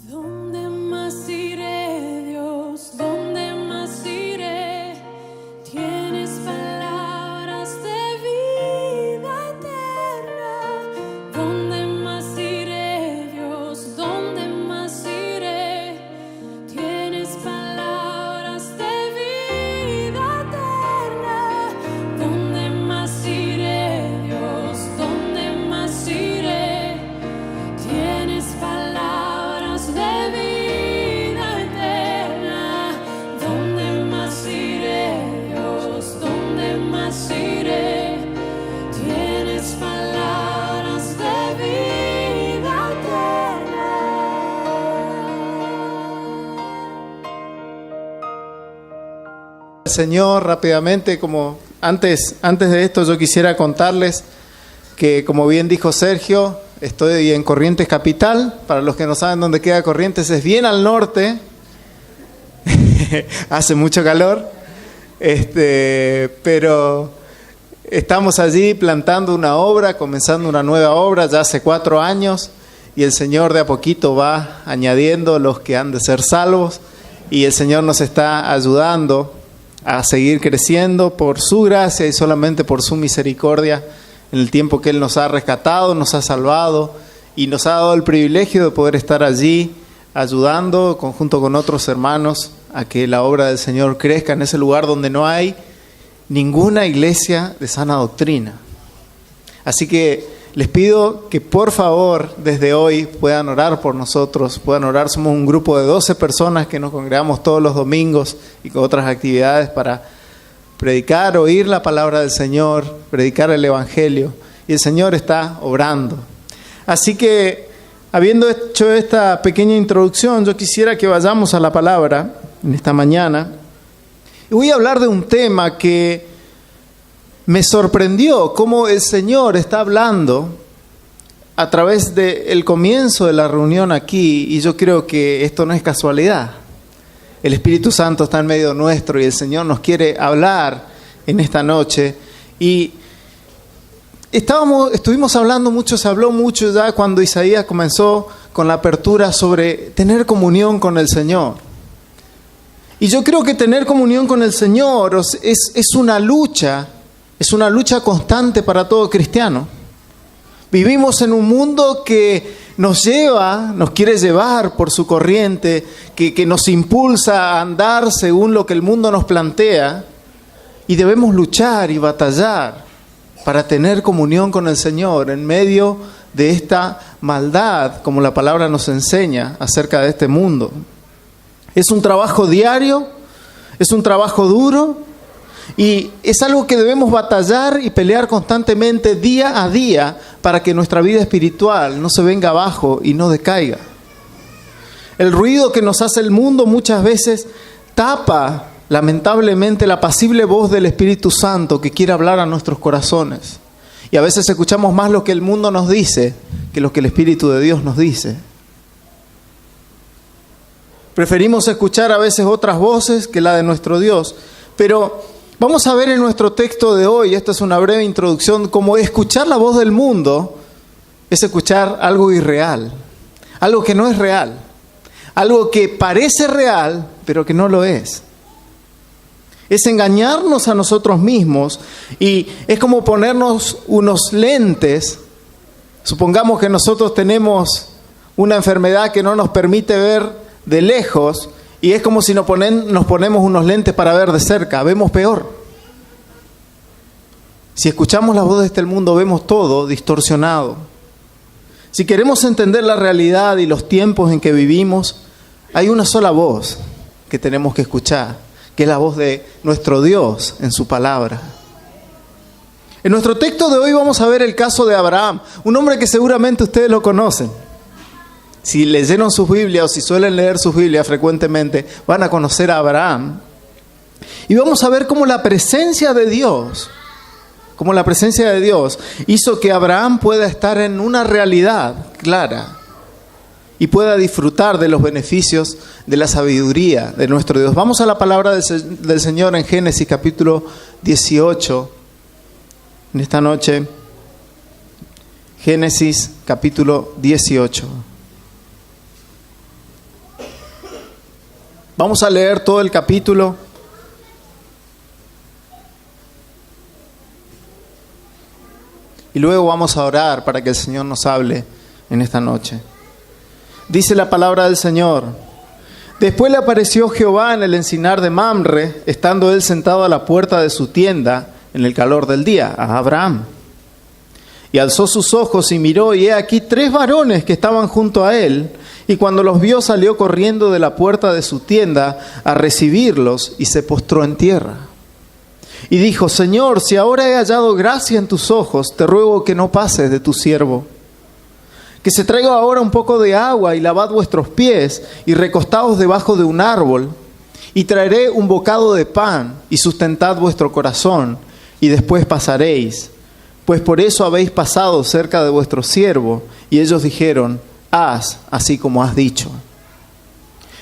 ¿Dónde más iré, Dios? ¿Dónde más iré? Tienes palabras de vida eterna. ¿Dónde más iré, Dios? ¿Dónde más iré? Tienes palabras de vida eterna. ¿Dónde más iré, Dios? ¿Dónde más iré? Tienes palabras de vida eterna. ¿Dónde más iré, Dios? ¿Dónde más iré? Tienes palabras de vida eterna. Señor, rápidamente, como antes de esto, yo quisiera contarles que, como bien dijo Sergio, estoy en Corrientes Capital. Para los que no saben dónde queda Corrientes, es bien al norte. Hace mucho calor, pero estamos allí plantando una obra, comenzando una nueva obra ya hace 4 años, y el Señor de a poquito va añadiendo los que han de ser salvos, y el Señor nos está ayudando a seguir creciendo por su gracia y solamente por su misericordia en el tiempo que Él nos ha rescatado, nos ha salvado y nos ha dado el privilegio de poder estar allí ayudando conjunto con otros hermanos a que la obra del Señor crezca en ese lugar donde no hay ninguna iglesia de sana doctrina. Así que les pido que por favor desde hoy puedan orar por nosotros, puedan orar. Somos un grupo de 12 personas que nos congregamos todos los domingos y con otras actividades para predicar, oír la palabra del Señor, predicar el Evangelio, y el Señor está obrando. Así que, habiendo hecho esta pequeña introducción, yo quisiera que vayamos a la palabra en esta mañana. Y voy a hablar de un tema que me sorprendió, cómo el Señor está hablando a través del comienzo de la reunión aquí, y yo creo que esto no es casualidad. El Espíritu Santo está en medio nuestro y el Señor nos quiere hablar en esta noche. Y estuvimos hablando mucho, se habló mucho ya cuando Isaías comenzó con la apertura sobre tener comunión con el Señor. Y yo creo que tener comunión con el Señor es una lucha constante para todo cristiano. Vivimos en un mundo que nos quiere llevar por su corriente, que nos impulsa a andar según lo que el mundo nos plantea, y debemos luchar y batallar para tener comunión con el Señor en medio de esta maldad, como la palabra nos enseña acerca de este mundo. Es un trabajo diario, es un trabajo duro, y es algo que debemos batallar y pelear constantemente día a día para que nuestra vida espiritual no se venga abajo y no decaiga. El ruido que nos hace el mundo muchas veces tapa, lamentablemente, la apacible voz del Espíritu Santo que quiere hablar a nuestros corazones. Y a veces escuchamos más lo que el mundo nos dice que lo que el Espíritu de Dios nos dice. Preferimos escuchar a veces otras voces que la de nuestro Dios. Pero vamos a ver en nuestro texto de hoy, esta es una breve introducción, cómo escuchar la voz del mundo es escuchar algo irreal, algo que no es real, algo que parece real, pero que no lo es. Es engañarnos a nosotros mismos, y es como ponernos unos lentes. Supongamos que nosotros tenemos una enfermedad que no nos permite ver de lejos, y es como si nos ponemos unos lentes para ver de cerca, vemos peor. Si escuchamos la voz de este mundo, vemos todo distorsionado. Si queremos entender la realidad y los tiempos en que vivimos, hay una sola voz que tenemos que escuchar, que es la voz de nuestro Dios en su palabra. En nuestro texto de hoy vamos a ver el caso de Abraham, un hombre que seguramente ustedes lo conocen. Si leyeron sus Biblias o si suelen leer sus Biblias frecuentemente, van a conocer a Abraham. Y vamos a ver cómo la presencia de Dios hizo que Abraham pueda estar en una realidad clara y pueda disfrutar de los beneficios de la sabiduría de nuestro Dios. Vamos a la palabra del Señor en Génesis capítulo 18. En esta noche, Génesis capítulo 18. Vamos a leer todo el capítulo. Y luego vamos a orar para que el Señor nos hable en esta noche. Dice la palabra del Señor: Después le apareció Jehová en el encinar de Mamre, estando él sentado a la puerta de su tienda en el calor del día, a Abraham. Y alzó sus ojos y miró, y he aquí 3 varones que estaban junto a él, y cuando los vio salió corriendo de la puerta de su tienda a recibirlos, y se postró en tierra. Y dijo: Señor, si ahora he hallado gracia en tus ojos, te ruego que no pases de tu siervo. Que se traiga ahora un poco de agua y lavad vuestros pies y recostaos debajo de un árbol, y traeré un bocado de pan y sustentad vuestro corazón, y después pasaréis, pues por eso habéis pasado cerca de vuestro siervo. Y ellos dijeron: haz así como has dicho.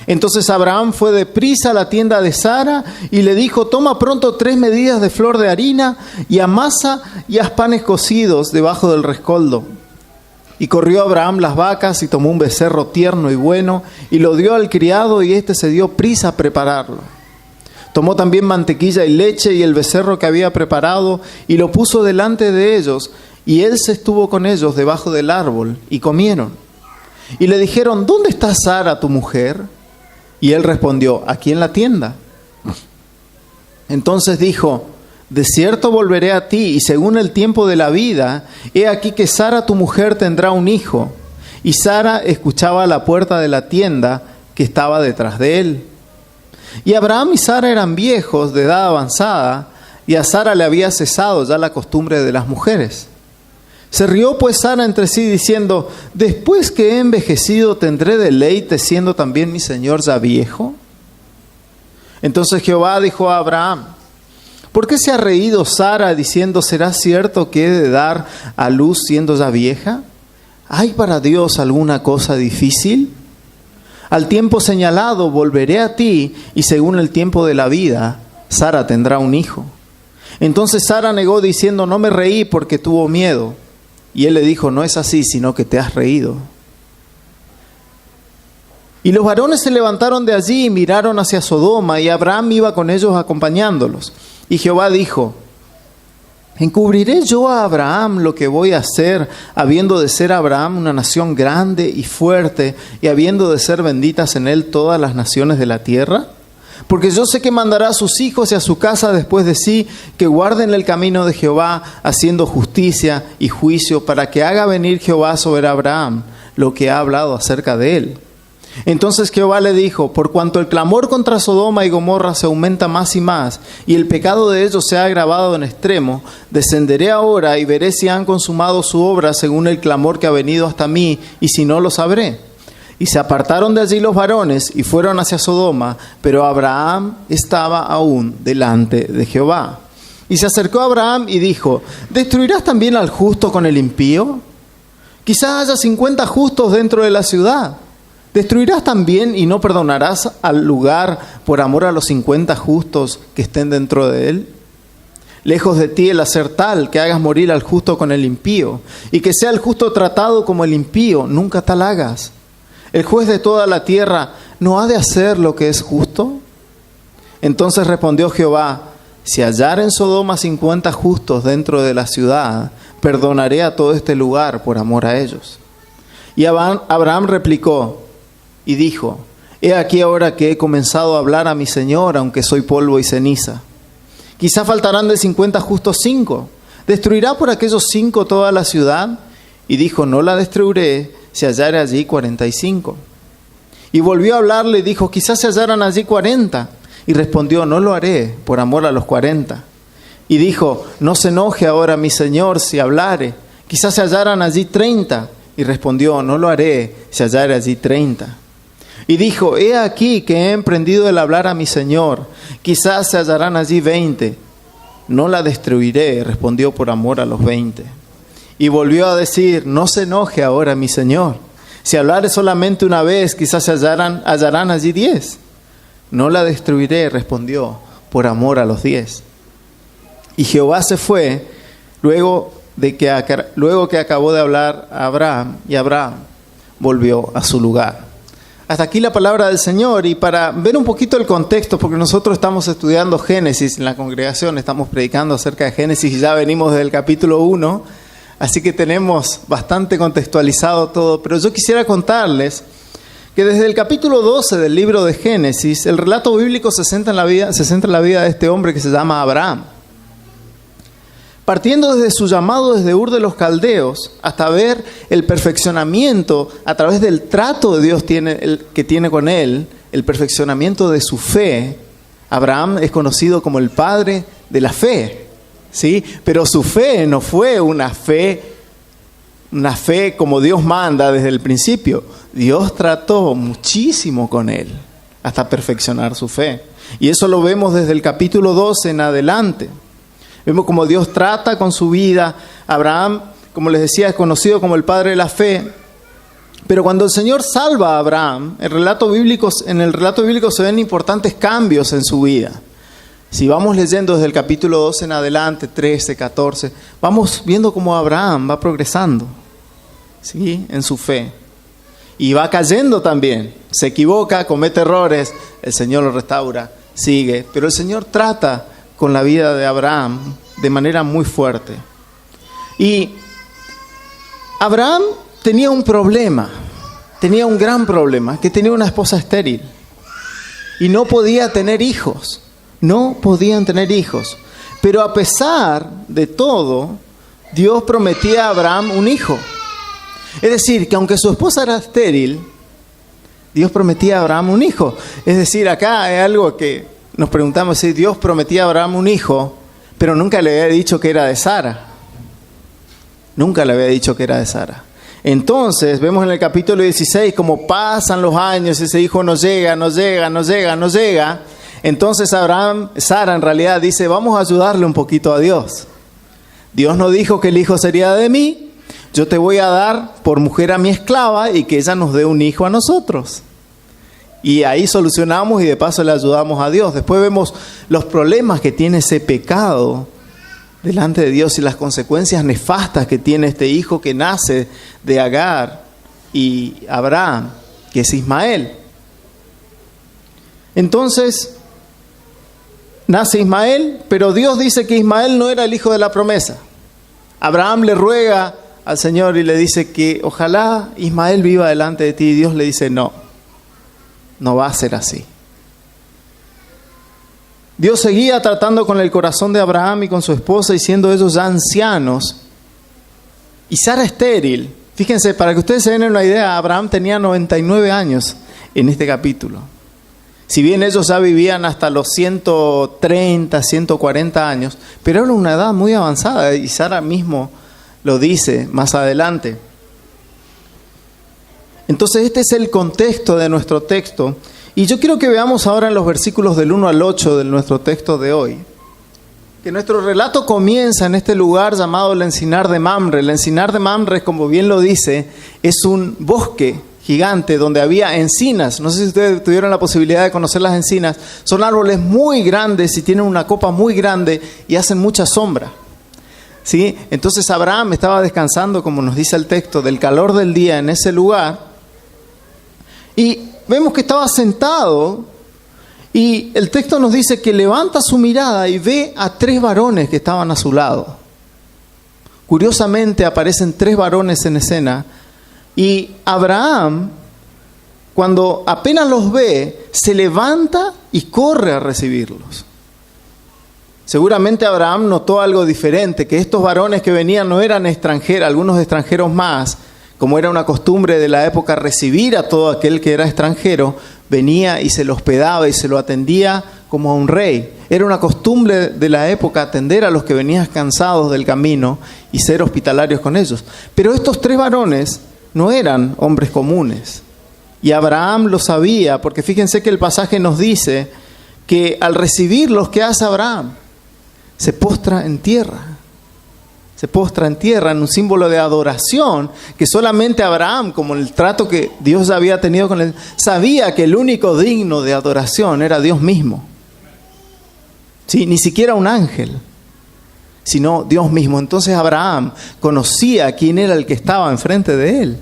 Entonces Abraham fue deprisa a la tienda de Sara y le dijo: toma pronto 3 medidas de flor de harina y amasa y haz panes cocidos debajo del rescoldo. Y corrió Abraham las vacas y tomó un becerro tierno y bueno y lo dio al criado, y éste se dio prisa a prepararlo. Tomó también mantequilla y leche y el becerro que había preparado y lo puso delante de ellos, y él se estuvo con ellos debajo del árbol y comieron. Y le dijeron: ¿dónde está Sara tu mujer? Y él respondió: aquí en la tienda. Entonces dijo: de cierto volveré a ti, y según el tiempo de la vida, he aquí que Sara tu mujer tendrá un hijo. Y Sara escuchaba a la puerta de la tienda que estaba detrás de él. Y Abraham y Sara eran viejos, de edad avanzada, y a Sara le había cesado ya la costumbre de las mujeres. Se rió pues Sara entre sí, diciendo: después que he envejecido, ¿tendré deleite siendo también mi señor ya viejo? Entonces Jehová dijo a Abraham: ¿por qué se ha reído Sara diciendo: ¿será cierto que he de dar a luz siendo ya vieja? ¿Hay para Dios alguna cosa difícil? Al tiempo señalado volveré a ti, y según el tiempo de la vida, Sara tendrá un hijo. Entonces Sara negó diciendo: no me reí, porque tuvo miedo. Y él le dijo: no es así, sino que te has reído. Y los varones se levantaron de allí y miraron hacia Sodoma, y Abraham iba con ellos acompañándolos. Y Jehová dijo: ¿encubriré yo a Abraham lo que voy a hacer, habiendo de ser Abraham una nación grande y fuerte, y habiendo de ser benditas en él todas las naciones de la tierra? Porque yo sé que mandará a sus hijos y a su casa después de sí, que guarden el camino de Jehová, haciendo justicia y juicio, para que haga venir Jehová sobre Abraham lo que ha hablado acerca de él. Entonces Jehová le dijo: por cuanto el clamor contra Sodoma y Gomorra se aumenta más y más, y el pecado de ellos se ha agravado en extremo, descenderé ahora y veré si han consumado su obra según el clamor que ha venido hasta mí, y si no, lo sabré. Y se apartaron de allí los varones y fueron hacia Sodoma, pero Abraham estaba aún delante de Jehová. Y se acercó a Abraham y dijo: ¿destruirás también al justo con el impío? Quizás haya 50 justos dentro de la ciudad. ¿Destruirás también y no perdonarás al lugar por amor a los 50 justos que estén dentro de él? Lejos de ti el hacer tal, que hagas morir al justo con el impío, y que sea el justo tratado como el impío, nunca tal hagas. ¿El juez de toda la tierra no ha de hacer lo que es justo? Entonces respondió Jehová: si hallar en Sodoma 50 justos dentro de la ciudad, perdonaré a todo este lugar por amor a ellos. Y Abraham replicó y dijo: he aquí ahora que he comenzado a hablar a mi Señor, aunque soy polvo y ceniza. Quizá faltarán de 50 justos 5. ¿Destruirá por aquellos 5 toda la ciudad? Y dijo: no la destruiré si hallare allí 45. Y volvió a hablarle y dijo: quizás se hallaran allí 40. Y respondió: no lo haré por amor a los 40. Y dijo: no se enoje ahora mi Señor si hablare, quizás se hallaran allí 30. Y respondió: no lo haré si hallare allí 30. Y dijo: he aquí que he emprendido el hablar a mi Señor, quizás se hallarán allí 20. No la destruiré, respondió, por amor a los 20. Y volvió a decir: no se enoje ahora mi Señor, si hablare solamente una vez, quizás se hallarán allí 10. No la destruiré, respondió, por amor a los 10. Y Jehová se fue luego que acabó de hablar a Abraham, y Abraham volvió a su lugar. Hasta aquí la palabra del Señor. Y para ver un poquito el contexto, porque nosotros estamos estudiando Génesis en la congregación, estamos predicando acerca de Génesis y ya venimos desde el capítulo 1, así que tenemos bastante contextualizado todo. Pero yo quisiera contarles que desde el capítulo 12 del libro de Génesis, el relato bíblico se centra en la vida de este hombre que se llama Abraham. Partiendo desde su llamado desde Ur de los Caldeos hasta ver el perfeccionamiento a través del trato de Dios que tiene con él, el perfeccionamiento de su fe. Abraham es conocido como el padre de la fe, ¿sí? Pero su fe no fue una fe como Dios manda desde el principio. Dios trató muchísimo con él hasta perfeccionar su fe. Y eso lo vemos desde el capítulo 12 en adelante. Vemos cómo Dios trata con su vida. Abraham, como les decía, es conocido como el padre de la fe. Pero cuando el Señor salva a Abraham, en el relato bíblico se ven importantes cambios en su vida. Si vamos leyendo desde el capítulo 12 en adelante, 13, 14, vamos viendo cómo Abraham va progresando, ¿sí?, en su fe. Y va cayendo también. Se equivoca, comete errores, el Señor lo restaura, sigue. Pero el Señor trata con la vida de Abraham de manera muy fuerte. Y Abraham tenía un problema, tenía un gran problema, que tenía una esposa estéril. Y no podía tener hijos, no podían tener hijos. Pero a pesar de todo, Dios prometía a Abraham un hijo. Es decir, que aunque su esposa era estéril, Dios prometía a Abraham un hijo. Es decir, acá hay algo que nos preguntamos, si Dios prometía a Abraham un hijo, pero nunca le había dicho que era de Sara. Nunca le había dicho que era de Sara. Entonces, vemos en el capítulo 16 cómo pasan los años, ese hijo no llega. Entonces Sara en realidad dice, vamos a ayudarle un poquito a Dios. Dios no dijo que el hijo sería de mí. Yo te voy a dar por mujer a mi esclava y que ella nos dé un hijo a nosotros. Y ahí solucionamos y de paso le ayudamos a Dios. Después vemos los problemas que tiene ese pecado delante de Dios y las consecuencias nefastas que tiene este hijo que nace de Agar y Abraham, que es Ismael. Entonces, nace Ismael, pero Dios dice que Ismael no era el hijo de la promesa. Abraham le ruega al Señor y le dice que ojalá Ismael viva delante de ti. Y Dios le dice no va a ser así. Dios seguía tratando con el corazón de Abraham y con su esposa, y siendo ellos ya ancianos, y Sara estéril. Fíjense, para que ustedes se den una idea, Abraham tenía 99 años en este capítulo. Si bien ellos ya vivían hasta los 130, 140 años, pero era una edad muy avanzada, y Sara mismo lo dice más adelante. Entonces este es el contexto de nuestro texto. Y yo quiero que veamos ahora en los versículos del 1 al 8 de nuestro texto de hoy, que nuestro relato comienza en este lugar llamado el Encinar de Mamre. El Encinar de Mamre, como bien lo dice, es un bosque gigante donde había encinas. No sé si ustedes tuvieron la posibilidad de conocer las encinas. Son árboles muy grandes y tienen una copa muy grande y hacen mucha sombra, ¿sí? Entonces Abraham estaba descansando, como nos dice el texto, del calor del día en ese lugar. Y vemos que estaba sentado y el texto nos dice que levanta su mirada y ve a 3 varones que estaban a su lado. Curiosamente aparecen 3 varones en escena y Abraham, cuando apenas los ve, se levanta y corre a recibirlos. Seguramente Abraham notó algo diferente, que estos varones que venían no eran extranjeros, algunos extranjeros más, como era una costumbre de la época recibir a todo aquel que era extranjero, venía y se lo hospedaba y se lo atendía como a un rey. Era una costumbre de la época atender a los que venían cansados del camino y ser hospitalarios con ellos. Pero estos 3 varones no eran hombres comunes. Y Abraham lo sabía, porque fíjense que el pasaje nos dice que al recibirlos, ¿qué hace Abraham? Se postra en tierra. Se postra en tierra en un símbolo de adoración que solamente Abraham, como el trato que Dios había tenido con él, sabía que el único digno de adoración era Dios mismo. ¿Sí? Ni siquiera un ángel, sino Dios mismo. Entonces Abraham conocía quién era el que estaba enfrente de él.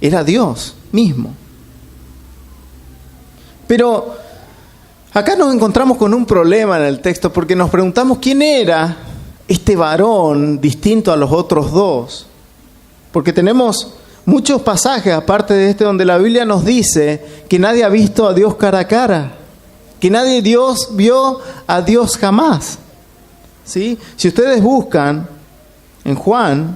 Era Dios mismo. Pero acá nos encontramos con un problema en el texto, porque nos preguntamos quién era este varón distinto a los otros dos. Porque tenemos muchos pasajes, aparte de este, donde la Biblia nos dice que nadie ha visto a Dios cara a cara, que nadie vio a Dios jamás. ¿Sí? Si ustedes buscan en Juan,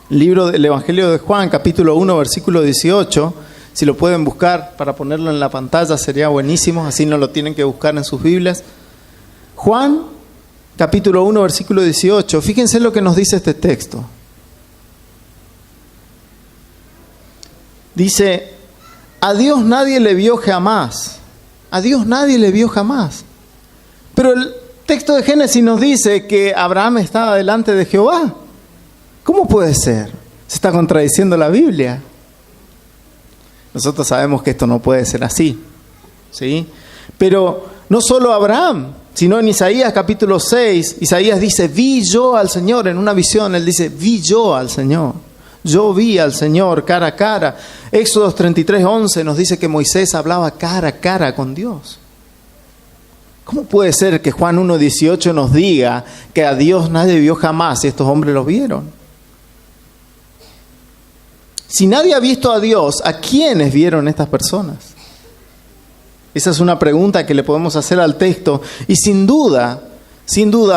libro del Evangelio de Juan, capítulo 1, versículo 18, si lo pueden buscar para ponerlo en la pantalla sería buenísimo, así no lo tienen que buscar en sus Biblias. Juan, capítulo 1, versículo 18, fíjense lo que nos dice este texto. Dice, a Dios nadie le vio jamás. A Dios nadie le vio jamás. Pero el texto de Génesis nos dice que Abraham estaba delante de Jehová. ¿Cómo puede ser? Se está contradiciendo la Biblia. Nosotros sabemos que esto no puede ser así, ¿sí? Pero no solo Abraham, sino en Isaías capítulo 6, Isaías dice, vi yo al Señor, en una visión él dice, vi yo al Señor. Yo vi al Señor cara a cara. Éxodo 33:11 nos dice que Moisés hablaba cara a cara con Dios. ¿Cómo puede ser que Juan 1:18 nos diga que a Dios nadie vio jamás y estos hombres lo vieron? Si nadie ha visto a Dios, ¿a quiénes vieron estas personas? Esa es una pregunta que le podemos hacer al texto. Y sin duda,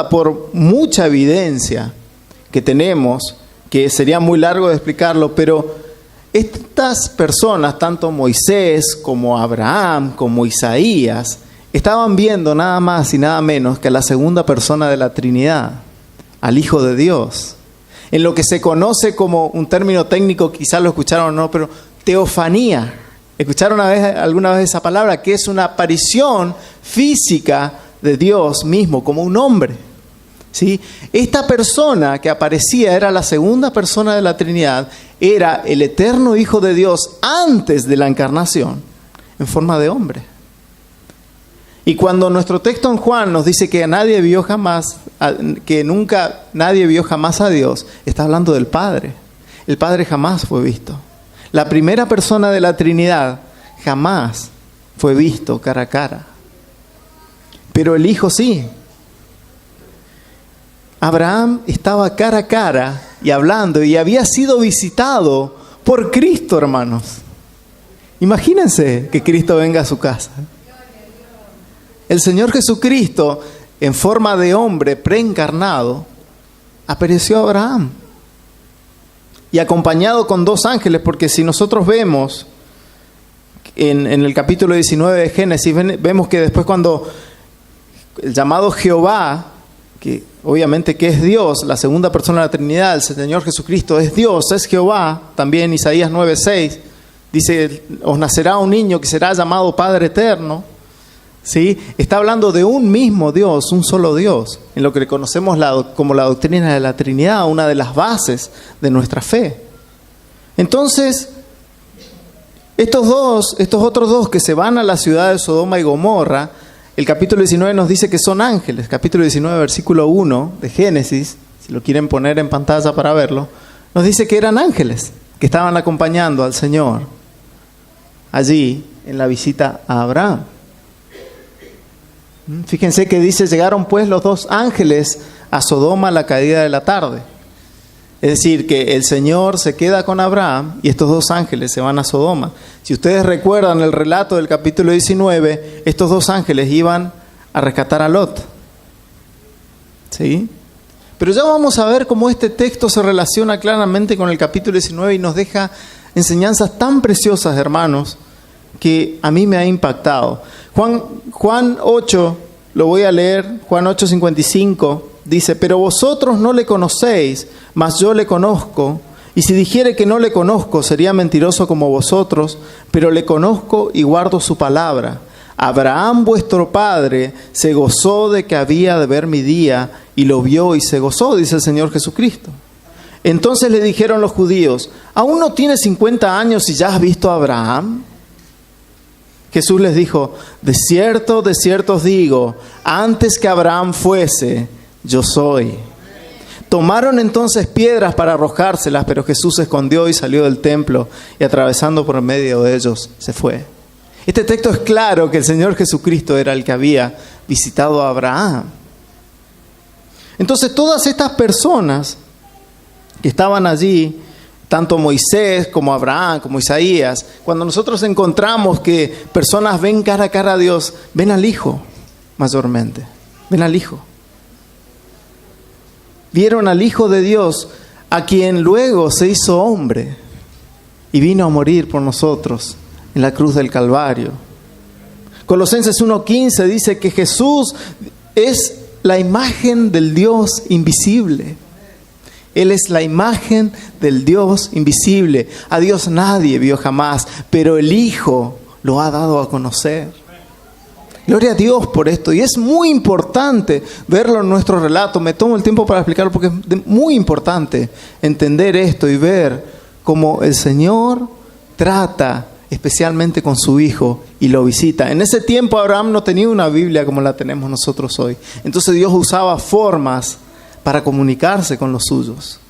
por mucha evidencia que tenemos, que sería muy largo de explicarlo, pero estas personas, tanto Moisés como Abraham, como Isaías, estaban viendo nada más y nada menos que a la segunda persona de la Trinidad, al Hijo de Dios. En lo que se conoce como un término técnico, quizás lo escucharon o no, pero teofanía. ¿Escucharon alguna vez esa palabra? Que es una aparición física de Dios mismo, como un hombre. ¿Sí? Esta persona que aparecía era la segunda persona de la Trinidad, era el eterno Hijo de Dios antes de la encarnación, en forma de hombre. Y cuando nuestro texto en Juan nos dice que nadie vio jamás, que nunca nadie vio jamás a Dios, está hablando del Padre. El Padre jamás fue visto. La primera persona de la Trinidad jamás fue visto cara a cara. Pero el Hijo sí. Abraham estaba cara a cara y hablando y había sido visitado por Cristo, hermanos. Imagínense que Cristo venga a su casa. El Señor Jesucristo, en forma de hombre preencarnado, apareció a Abraham. Y acompañado con dos ángeles, porque si nosotros vemos en el capítulo 19 de Génesis, vemos que después cuando el llamado Jehová, que obviamente que es Dios, la segunda persona de la Trinidad, el Señor Jesucristo es Dios, es Jehová, también Isaías 9:6, dice, os nacerá un niño que será llamado Padre Eterno. ¿Sí? Está hablando de un mismo Dios, un solo Dios, en lo que conocemos como la doctrina de la Trinidad, una de las bases de nuestra fe. Entonces, estos otros dos que se van a la ciudad de Sodoma y Gomorra, el capítulo 19 nos dice que son ángeles. Capítulo 19, versículo 1 de Génesis, si lo quieren poner en pantalla para verlo, nos dice que eran ángeles que estaban acompañando al Señor allí en la visita a Abraham. Fíjense que dice, llegaron pues los dos ángeles a Sodoma a la caída de la tarde. Es decir, que el Señor se queda con Abraham y estos dos ángeles se van a Sodoma. Si ustedes recuerdan el relato del capítulo 19, estos dos ángeles iban a rescatar a Lot. ¿Sí? Pero ya vamos a ver cómo este texto se relaciona claramente con el capítulo 19 y nos deja enseñanzas tan preciosas, hermanos, que a mí me ha impactado. Juan 8, lo voy a leer, Juan 8:55, dice, pero vosotros no le conocéis, mas yo le conozco, y si dijere que no le conozco, sería mentiroso como vosotros, pero le conozco y guardo su palabra. Abraham vuestro padre se gozó de que había de ver mi día, y lo vio y se gozó, dice el Señor Jesucristo. Entonces le dijeron los judíos, ¿aún no tienes 50 años y ya has visto a Abraham? Jesús les dijo, de cierto os digo, antes que Abraham fuese, yo soy. Tomaron entonces piedras para arrojárselas, pero Jesús se escondió y salió del templo y atravesando por el medio de ellos se fue. Este texto es claro que el Señor Jesucristo era el que había visitado a Abraham. Entonces todas estas personas que estaban allí, tanto Moisés como Abraham, como Isaías, cuando nosotros encontramos que personas ven cara a cara a Dios, ven al Hijo mayormente, ven al Hijo. Vieron al Hijo de Dios, a quien luego se hizo hombre y vino a morir por nosotros en la cruz del Calvario. Colosenses 1:15 dice que Jesús es la imagen del Dios invisible. Él es la imagen del Dios invisible. A Dios nadie vio jamás, pero el Hijo lo ha dado a conocer. Gloria a Dios por esto. Y es muy importante verlo en nuestro relato. Me tomo el tiempo para explicarlo porque es muy importante entender esto y ver cómo el Señor trata especialmente con su Hijo y lo visita. En ese tiempo Abraham no tenía una Biblia como la tenemos nosotros hoy. Entonces Dios usaba formas para comunicarse con los suyos,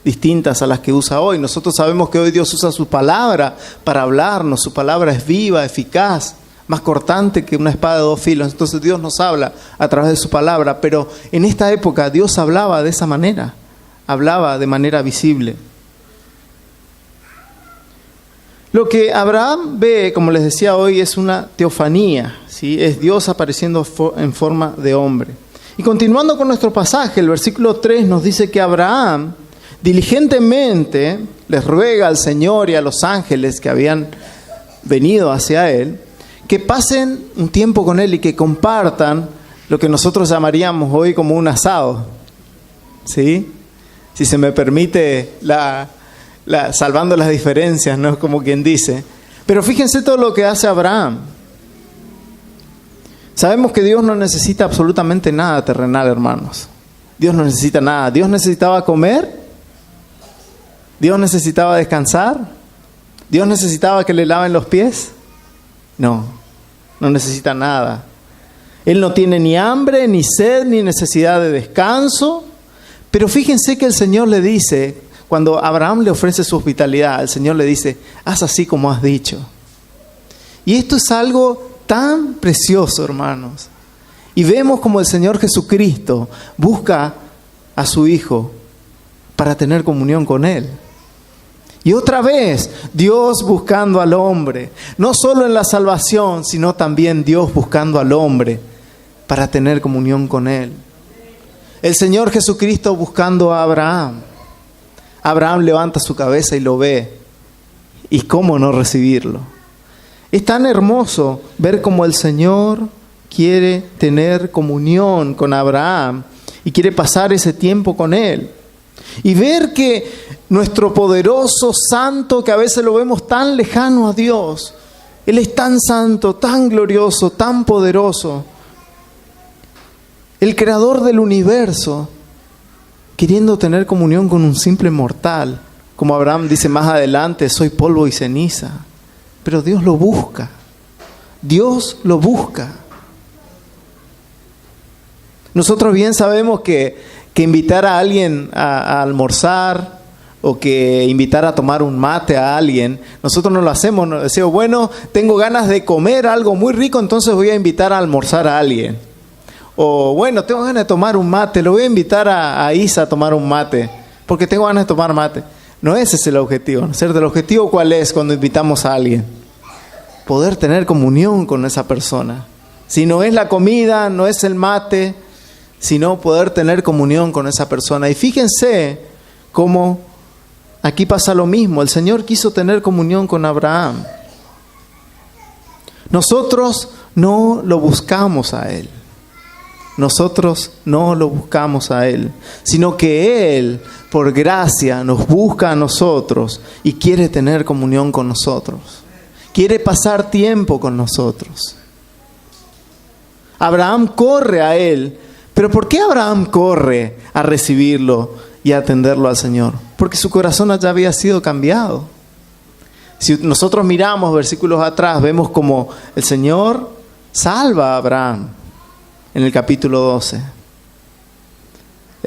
distintas a las que usa hoy. Nosotros sabemos que hoy Dios usa su palabra para hablarnos. Su palabra es viva, eficaz, más cortante que una espada de dos filos. Entonces Dios nos habla a través de su palabra. Pero en esta época Dios hablaba de esa manera, hablaba de manera visible. Lo que Abraham ve, como les decía hoy, es una teofanía, ¿sí? Es Dios apareciendo en forma de hombre. Y continuando con nuestro pasaje, el versículo 3 nos dice que Abraham diligentemente les ruega al Señor y a los ángeles que habían venido hacia él, que pasen un tiempo con él y que compartan lo que nosotros llamaríamos hoy como un asado, ¿sí? Si se me permite salvando las diferencias, ¿no? Como quien dice. Pero fíjense todo lo que hace Abraham. Sabemos que Dios no necesita absolutamente nada terrenal, hermanos. Dios no necesita nada. Dios necesitaba comer. Dios necesitaba descansar. Dios necesitaba que le laven los pies. No necesita nada. Él no tiene ni hambre, ni sed, ni necesidad de descanso. Pero fíjense que el Señor le dice, cuando Abraham le ofrece su hospitalidad, el Señor le dice, haz así como has dicho. Y esto es algo tan precioso, hermanos. Y vemos como el Señor Jesucristo busca a su Hijo para tener comunión con Él. Y otra vez, Dios buscando al hombre, no solo en la salvación, sino también Dios buscando al hombre para tener comunión con Él. El Señor Jesucristo buscando a Abraham. Abraham levanta su cabeza y lo ve. ¿Y cómo no recibirlo? Es tan hermoso ver cómo el Señor quiere tener comunión con Abraham y quiere pasar ese tiempo con él. Y ver que nuestro poderoso santo, que a veces lo vemos tan lejano a Dios, Él es tan santo, tan glorioso, tan poderoso. El creador del universo, queriendo tener comunión con un simple mortal. Como Abraham dice más adelante, soy polvo y ceniza. Pero Dios lo busca. Dios lo busca. Nosotros bien sabemos que invitar a alguien a almorzar o que invitar a tomar un mate a alguien, nosotros no lo hacemos. Nos decimos, bueno, tengo ganas de comer algo muy rico, entonces voy a invitar a almorzar a alguien. O bueno, tengo ganas de tomar un mate, lo voy a invitar a Isa a tomar un mate, porque tengo ganas de tomar mate. No ese es el objetivo, ¿no es cierto? El objetivo, ¿cuál es cuando invitamos a alguien? Poder tener comunión con esa persona. Si no es la comida, no es el mate, sino poder tener comunión con esa persona. Y fíjense cómo aquí pasa lo mismo. El Señor quiso tener comunión con Abraham. Nosotros no lo buscamos a Él. Nosotros no lo buscamos a Él, sino que Él, por gracia, nos busca a nosotros y quiere tener comunión con nosotros. Quiere pasar tiempo con nosotros. Abraham corre a Él. ¿Pero por qué Abraham corre a recibirlo y a atenderlo al Señor? Porque su corazón ya había sido cambiado. Si nosotros miramos versículos atrás, vemos como el Señor salva a Abraham en el capítulo 12.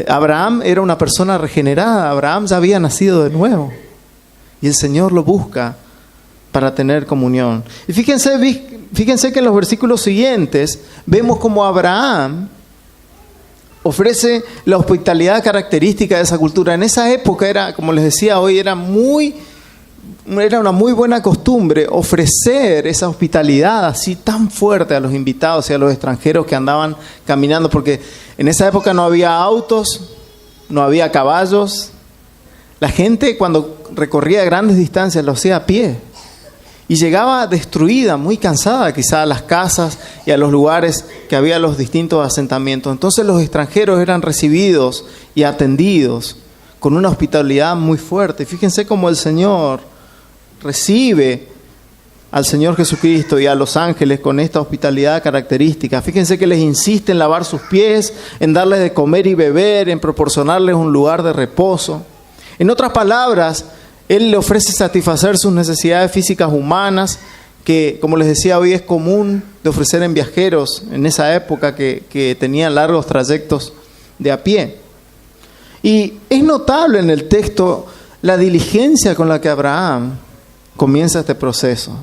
Abraham era una persona regenerada. Abraham ya había nacido de nuevo. Y el Señor lo busca para tener comunión. Y fíjense fíjense que en los versículos siguientes vemos como Abraham ofrece la hospitalidad característica de esa cultura. En esa época era, como les decía hoy, era una muy buena costumbre ofrecer esa hospitalidad así tan fuerte a los invitados y a los extranjeros que andaban caminando, porque en esa época no había autos, no había caballos. La gente cuando recorría grandes distancias lo hacía a pie y llegaba destruida, muy cansada quizá a las casas y a los lugares que había los distintos asentamientos. Entonces los extranjeros eran recibidos y atendidos con una hospitalidad muy fuerte. Fíjense cómo el Señor recibe al Señor Jesucristo y a los ángeles con esta hospitalidad característica. Fíjense que les insiste en lavar sus pies, en darles de comer y beber, en proporcionarles un lugar de reposo. En otras palabras, Él le ofrece satisfacer sus necesidades físicas humanas, que, como les decía, hoy es común de ofrecer en viajeros en esa época que tenían largos trayectos de a pie. Y es notable en el texto la diligencia con la que Abraham comienza este proceso.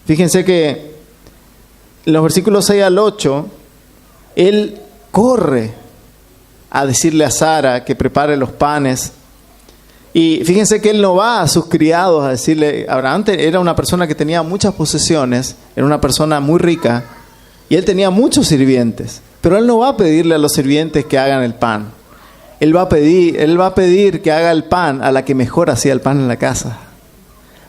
Fíjense que en los versículos 6 al 8, él corre a decirle a Sara que prepare los panes. Y fíjense que él no va a sus criados a decirle, Abraham era una persona que tenía muchas posesiones, era una persona muy rica, y él tenía muchos sirvientes, pero él no va a pedirle a los sirvientes que hagan el pan. Él va a pedir que haga el pan a la que mejor hacía el pan en la casa.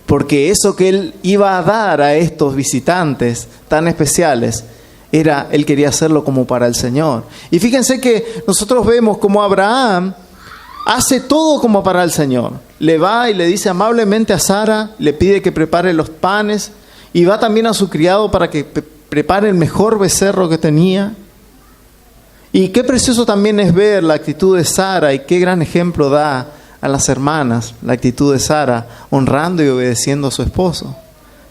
Porque eso que él iba a dar a estos visitantes tan especiales, él quería hacerlo como para el Señor. Y fíjense que nosotros vemos como Abraham hace todo como para el Señor. Le va y le dice amablemente a Sara, le pide que prepare los panes, y va también a su criado para que prepare el mejor becerro que tenía. Y qué precioso también es ver la actitud de Sara, y qué gran ejemplo da a las hermanas la actitud de Sara, honrando y obedeciendo a su esposo.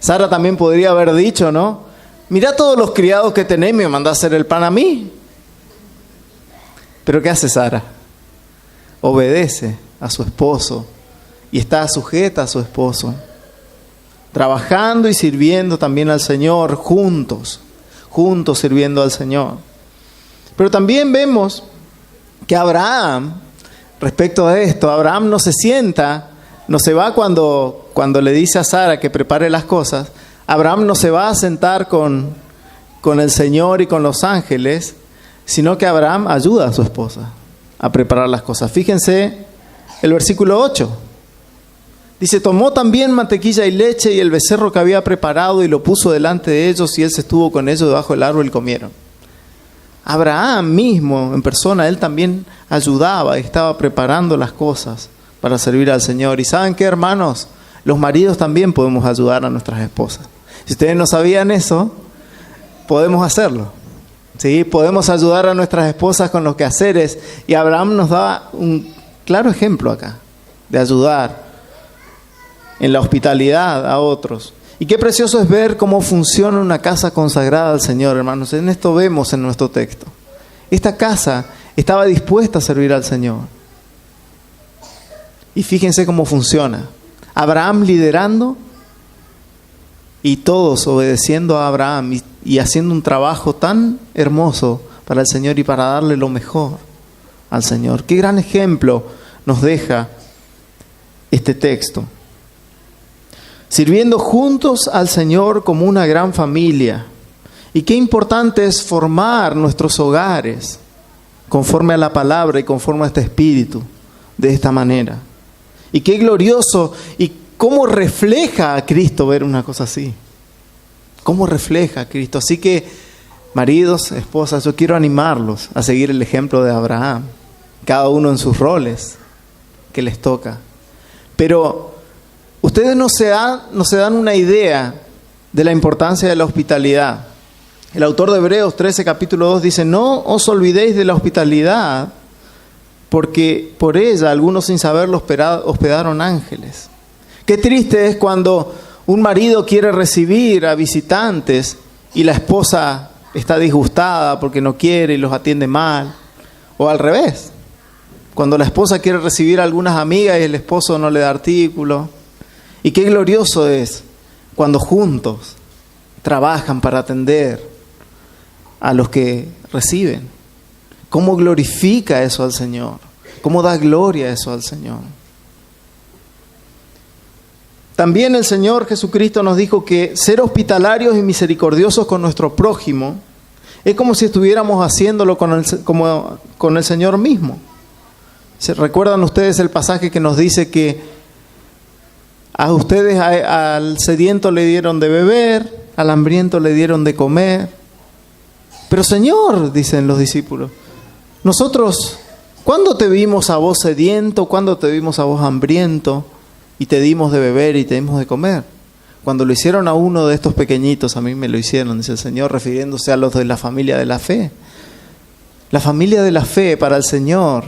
Sara también podría haber dicho, ¿no? Mirá todos los criados que tenés, me mandá a hacer el pan a mí. Pero ¿qué hace Sara? Obedece a su esposo y está sujeta a su esposo, trabajando y sirviendo también al Señor, juntos sirviendo al Señor. Pero también vemos que Abraham, respecto a esto, Abraham no se sienta, no se va cuando le dice a Sara que prepare las cosas. Abraham no se va a sentar con el Señor y con los ángeles, sino que Abraham ayuda a su esposa a preparar las cosas. Fíjense el versículo 8. Dice, tomó también mantequilla y leche y el becerro que había preparado y lo puso delante de ellos, y él se estuvo con ellos debajo del árbol y comieron. Abraham mismo, en persona, él también ayudaba y estaba preparando las cosas para servir al Señor. ¿Y saben qué, hermanos? Los maridos también podemos ayudar a nuestras esposas. Si ustedes no sabían eso, podemos hacerlo. ¿Sí? Podemos ayudar a nuestras esposas con los quehaceres. Y Abraham nos da un claro ejemplo acá de ayudar en la hospitalidad a otros. Y qué precioso es ver cómo funciona una casa consagrada al Señor, hermanos. En esto vemos en nuestro texto. Esta casa estaba dispuesta a servir al Señor. Y fíjense cómo funciona. Abraham liderando y todos obedeciendo a Abraham y haciendo un trabajo tan hermoso para el Señor y para darle lo mejor al Señor. Qué gran ejemplo nos deja este texto. Sirviendo juntos al Señor como una gran familia. Y qué importante es formar nuestros hogares conforme a la palabra y conforme a este espíritu, de esta manera. Y qué glorioso y cómo refleja a Cristo ver una cosa así. Cómo refleja a Cristo. Así que, maridos, esposas, yo quiero animarlos a seguir el ejemplo de Abraham, cada uno en sus roles que les toca. Pero ustedes no se dan una idea de la importancia de la hospitalidad. El autor de Hebreos 13, capítulo 2 dice, no os olvidéis de la hospitalidad, porque por ella algunos sin saberlo hospedaron ángeles. Qué triste es cuando un marido quiere recibir a visitantes y la esposa está disgustada porque no quiere y los atiende mal. O al revés, cuando la esposa quiere recibir a algunas amigas y el esposo no le da artículo. Y qué glorioso es cuando juntos trabajan para atender a los que reciben. ¿Cómo glorifica eso al Señor? ¿Cómo da gloria eso al Señor? También el Señor Jesucristo nos dijo que ser hospitalarios y misericordiosos con nuestro prójimo es como si estuviéramos haciéndolo con el Señor mismo. ¿Recuerdan ustedes el pasaje que nos dice que a ustedes al sediento le dieron de beber, al hambriento le dieron de comer? Pero Señor, dicen los discípulos, nosotros, ¿cuándo te vimos a vos sediento? ¿Cuándo te vimos a vos hambriento? Y te dimos de beber y te dimos de comer. Cuando lo hicieron a uno de estos pequeñitos, a mí me lo hicieron, dice el Señor, refiriéndose a los de la familia de la fe. La familia de la fe para el Señor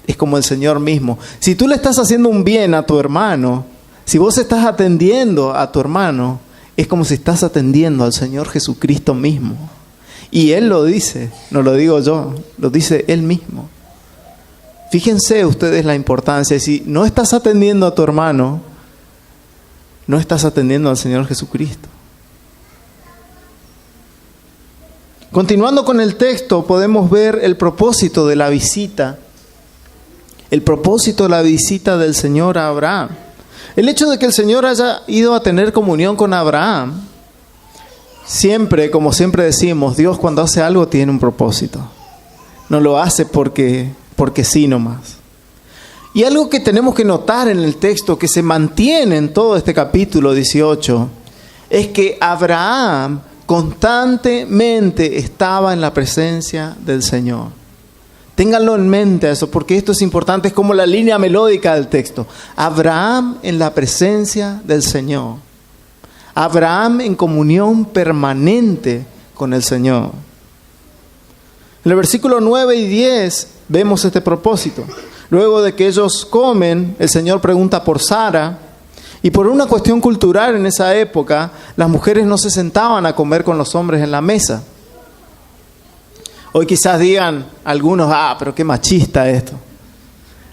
es como el Señor mismo. Si tú le estás haciendo un bien a tu hermano, si vos estás atendiendo a tu hermano, es como si estás atendiendo al Señor Jesucristo mismo. Y Él lo dice, no lo digo yo, lo dice Él mismo. Fíjense ustedes la importancia. Si no estás atendiendo a tu hermano, no estás atendiendo al Señor Jesucristo. Continuando con el texto, podemos ver el propósito de la visita. El propósito de la visita del Señor a Abraham. El hecho de que el Señor haya ido a tener comunión con Abraham, siempre, como siempre decimos, Dios cuando hace algo tiene un propósito. No lo hace porque sí nomás. Y algo que tenemos que notar en el texto, que se mantiene en todo este capítulo 18, es que Abraham constantemente estaba en la presencia del Señor. Ténganlo en mente eso, porque esto es importante, es como la línea melódica del texto. Abraham en la presencia del Señor. Abraham en comunión permanente con el Señor. En el versículo 9 y 10 vemos este propósito. Luego de que ellos comen, el Señor pregunta por Sara. Y por una cuestión cultural en esa época, las mujeres no se sentaban a comer con los hombres en la mesa. Hoy quizás digan algunos, pero qué machista esto.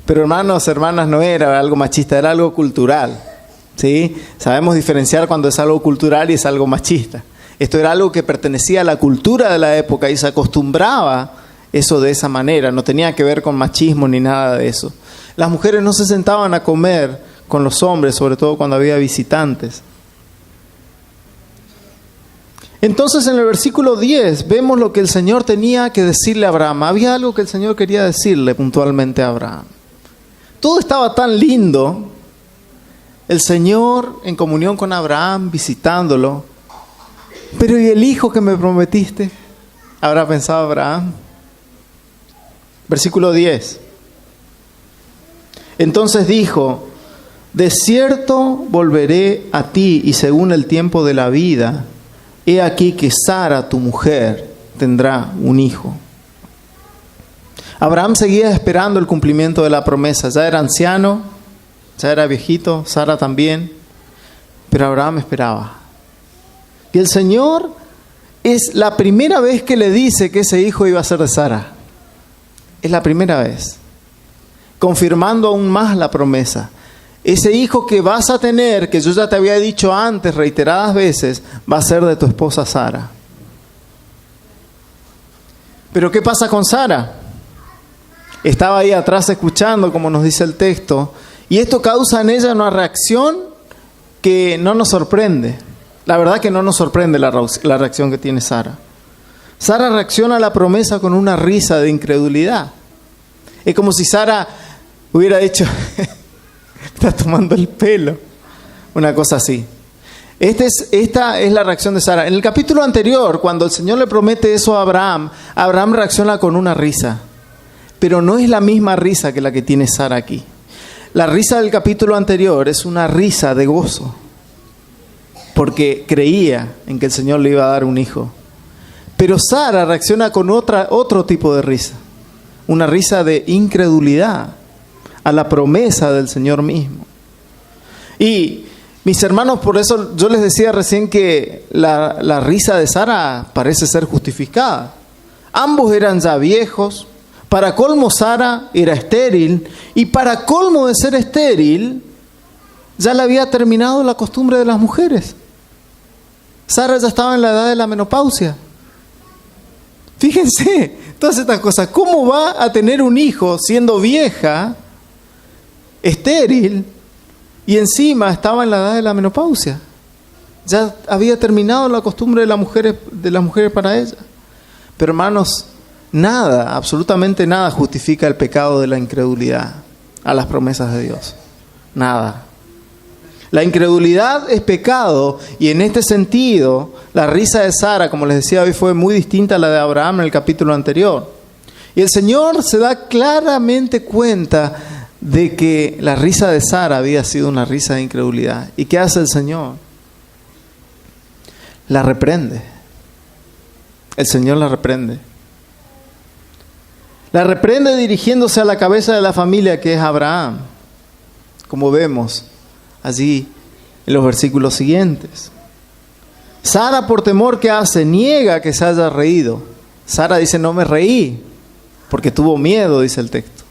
Pero hermanos, hermanas, no era algo machista, era algo cultural. ¿Sí? Sabemos diferenciar cuando es algo cultural y es algo machista. Esto era algo que pertenecía a la cultura de la época y se acostumbraba eso de esa manera. No tenía que ver con machismo ni nada de eso. Las mujeres no se sentaban a comer con los hombres, sobre todo cuando había visitantes. Entonces en el versículo 10 vemos lo que el Señor tenía que decirle a Abraham. Había algo que el Señor quería decirle puntualmente a Abraham. Todo estaba tan lindo. El Señor en comunión con Abraham, visitándolo. Pero ¿y el hijo que me prometiste? Habrá pensado Abraham. Versículo 10. Entonces dijo: de cierto volveré a ti, y según el tiempo de la vida, he aquí que Sara, tu mujer, tendrá un hijo. Abraham seguía esperando el cumplimiento de la promesa. Ya era anciano, ya era viejito, Sara también, pero Abraham esperaba. Y el Señor es la primera vez que le dice que ese hijo iba a ser de Sara. Es la primera vez, confirmando aún más la promesa. Ese hijo que vas a tener, que yo ya te había dicho antes reiteradas veces, va a ser de tu esposa Sara. Pero ¿qué pasa con Sara? Estaba ahí atrás escuchando, como nos dice el texto, y esto causa en ella una reacción que no nos sorprende. La verdad que no nos sorprende la reacción que tiene Sara. Sara reacciona a la promesa con una risa de incredulidad. Es como si Sara hubiera dicho... está tomando el pelo. Una cosa así. Esta es la reacción de Sara. En el capítulo anterior, cuando el Señor le promete eso a Abraham, Abraham reacciona con una risa. Pero no es la misma risa que la que tiene Sara aquí. La risa del capítulo anterior es una risa de gozo. Porque creía en que el Señor le iba a dar un hijo. Pero Sara reacciona con otro tipo de risa. Una risa de incredulidad a la promesa del Señor mismo. Y mis hermanos, por eso yo les decía recién que la risa de Sara parece ser justificada. Ambos eran ya viejos. Para colmo, Sara era estéril. Y para colmo de ser estéril, ya le había terminado la costumbre de las mujeres. Sara ya estaba en la edad de la menopausia. Fíjense, todas estas cosas. ¿Cómo va a tener un hijo siendo vieja, estéril, y encima estaba en la edad de la menopausia? Ya había terminado la costumbre de las mujeres para ella. Pero hermanos, nada, absolutamente nada justifica el pecado de la incredulidad a las promesas de Dios. Nada. La incredulidad es pecado, y en este sentido, la risa de Sara, como les decía hoy, fue muy distinta a la de Abraham en el capítulo anterior. Y el Señor se da claramente cuenta de que la risa de Sara había sido una risa de incredulidad. ¿Y qué hace el Señor? La reprende. El Señor la reprende. La reprende dirigiéndose a la cabeza de la familia, que es Abraham, como vemos allí en los versículos siguientes. Sara, por temor, ¿qué hace? Niega que se haya reído. Sara dice: no me reí, porque tuvo miedo, dice el texto.